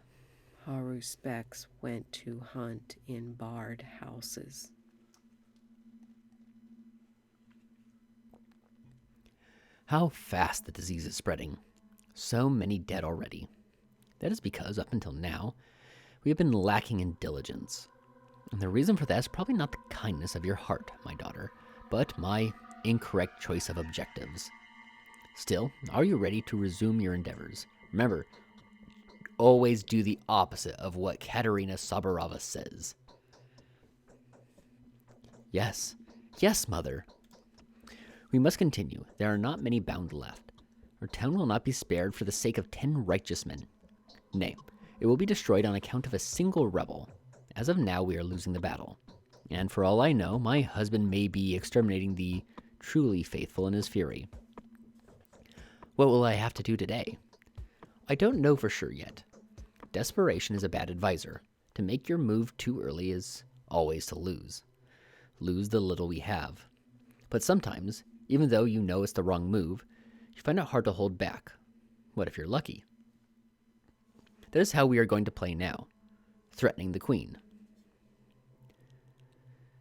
Haru Specs went to hunt in barred houses. How fast the disease is spreading. So many dead already. That is because, up until now, we have been lacking in diligence. And the reason for that is probably not the kindness of your heart, my daughter, but my incorrect choice of objectives. Still, are you ready to resume your endeavors? Remember, always do the opposite of what Katerina Sabarava says. Yes. Yes, mother. We must continue. There are not many bound left. Our town will not be spared for the sake of 10 righteous men. Nay, it will be destroyed on account of a single rebel. As of now, we are losing the battle. And for all I know, my husband may be exterminating the truly faithful in his fury. What will I have to do today? I don't know for sure yet. Desperation is a bad advisor. To make your move too early is always to lose. Lose the little we have. But sometimes, even though you know it's the wrong move, you find it hard to hold back. What if you're lucky? That is how we are going to play now. Threatening the queen.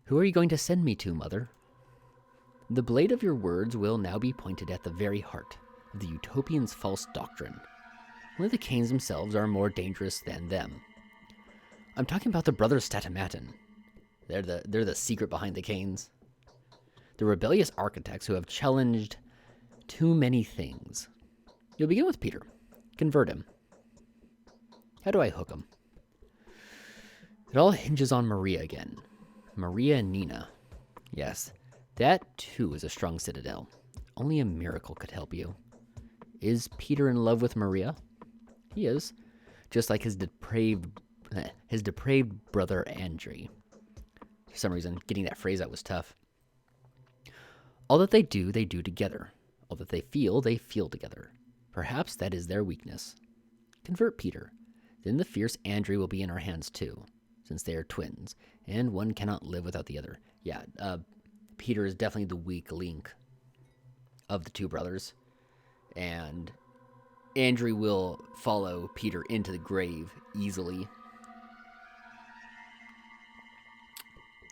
Who are you going to send me to, mother? The blade of your words will now be pointed at the very heart of the utopian's false doctrine. Only the Canes themselves are more dangerous than them. I'm talking about the brothers Statamatin. They're the secret behind the Canes. The rebellious architects who have challenged too many things. You'll begin with Peter. Convert him. How do I hook him? It all hinges on Maria again. Maria and Nina. Yes, that too is a strong citadel. Only a miracle could help you. Is Peter in love with Maria? He is, just like his depraved brother Andrei. For some reason, getting that phrase out was tough. All that they do together. All that they feel together. Perhaps that is their weakness. Convert Peter. Then the fierce Andrei will be in our hands too, since they are twins, and one cannot live without the other. Yeah, Peter is definitely the weak link of the two brothers, and Andrei will follow Peter into the grave easily.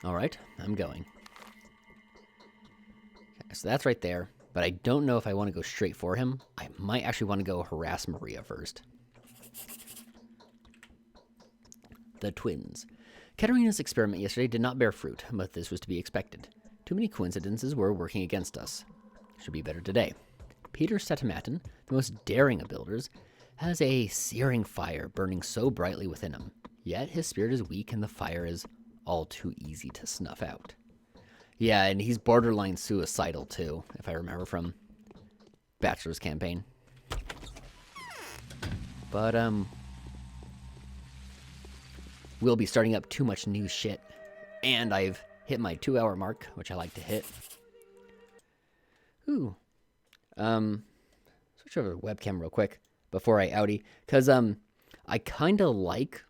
All right, I'm going. Okay, so that's right there, but I don't know if I want to go straight for him. I might actually want to go harass Maria first. The twins. Katerina's experiment yesterday did not bear fruit, but this was to be expected. Too many coincidences were working against us. Should be better today. Peter Setamatin, the most daring of builders, has a searing fire burning so brightly within him. Yet his spirit is weak and the fire is all too easy to snuff out. Yeah, and he's borderline suicidal too, if I remember from Bachelor's campaign. But, we'll be starting up too much new shit. And I've hit my 2-hour mark, which I like to hit. Ooh. Switch over to the webcam real quick before I outie. Because, I kind of like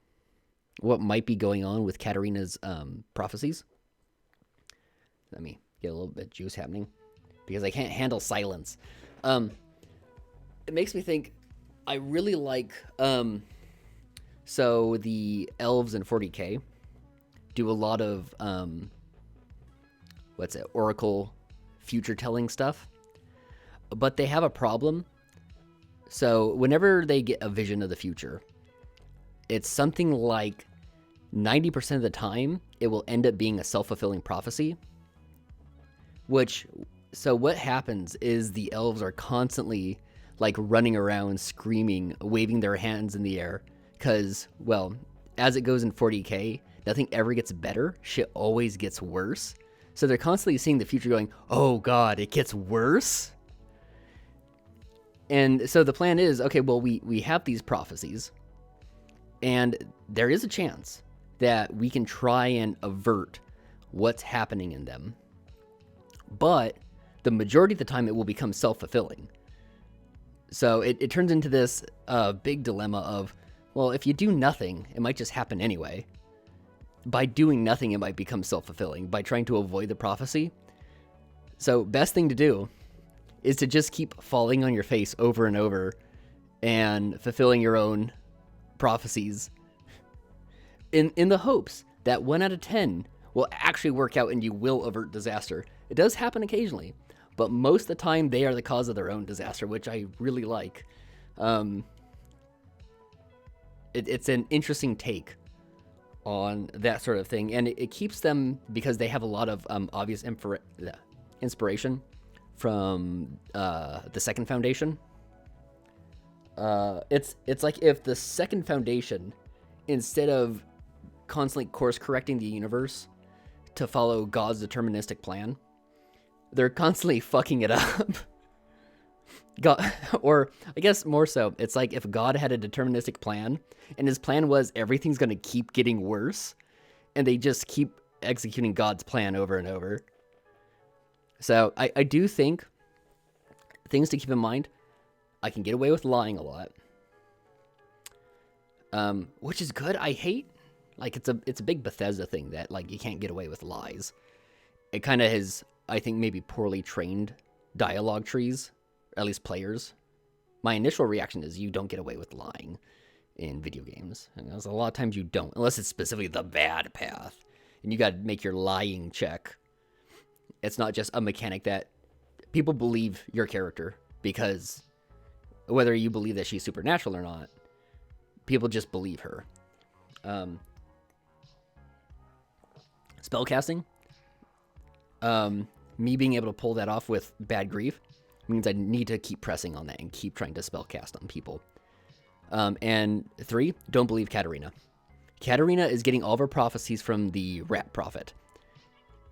what might be going on with Katarina's, prophecies. Let me get a little bit of juice happening. Because I can't handle silence. It makes me think, I really like, so the elves in 40k do a lot of, oracle future telling stuff. But they have a problem. So whenever they get a vision of the future, it's something like 90% of the time, it will end up being a self-fulfilling prophecy. So what happens is the elves are constantly like running around, screaming, waving their hands in the air. Because, well, as it goes in 40k, nothing ever gets better. Shit always gets worse. So they're constantly seeing the future going, oh god, it gets worse? And so the plan is, okay, well, we have these prophecies. And there is a chance that we can try and avert what's happening in them. But the majority of the time, it will become self-fulfilling. So it turns into this big dilemma of, well, if you do nothing, it might just happen anyway. By doing nothing, it might become self-fulfilling by trying to avoid the prophecy. So best thing to do is to just keep falling on your face over and over and fulfilling your own prophecies in the hopes that 1 out of 10 will actually work out and you will avert disaster. It does happen occasionally, but most of the time they are the cause of their own disaster, which I really like. It's an interesting take on that sort of thing, and it keeps them, because they have a lot of obvious inspiration from the Second Foundation. It's like if the Second Foundation, instead of constantly course correcting the universe to follow God's deterministic plan, they're constantly fucking it up. God, or I guess more so, it's like if God had a deterministic plan, and his plan was everything's going to keep getting worse, and they just keep executing God's plan over and over. So I do think things to keep in mind. I can get away with lying a lot, which is good. I hate, like, it's a big Bethesda thing that, like, you can't get away with lies. It kind of has, I think, maybe poorly trained dialogue trees, or at least players. My initial reaction is you don't get away with lying in video games. And there's a lot of times you don't, unless it's specifically the bad path. And you got to make your lying check. It's not just a mechanic that people believe your character, because whether you believe that she's supernatural or not, people just believe her. Spellcasting. Me being able to pull that off with bad grief means I need to keep pressing on that and keep trying to spellcast on people. And 3, don't believe Katarina. Katarina is getting all of her prophecies from the rat prophet.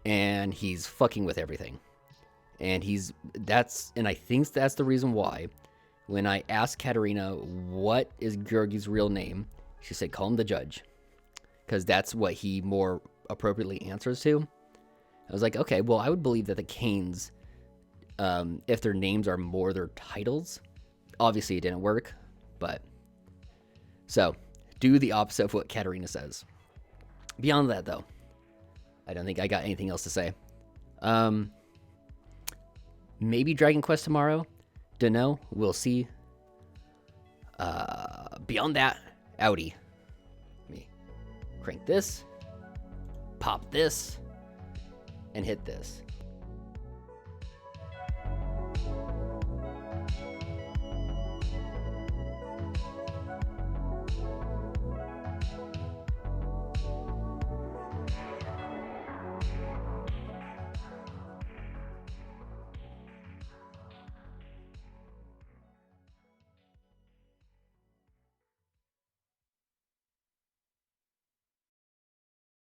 And he's fucking with everything. And I think that's the reason why, when I asked Katarina what is Georgi's real name, she said, call him the judge. Because that's what he more appropriately answers to. I was like, okay, well, I would believe that the Canes, if their names are more their titles. Obviously, it didn't work, but... So, do the opposite of what Katarina says. Beyond that, though, I don't think I got anything else to say. Maybe Dragon Quest tomorrow. Dunno. We'll see. Beyond that, outie. Let me crank this, pop this, and hit this.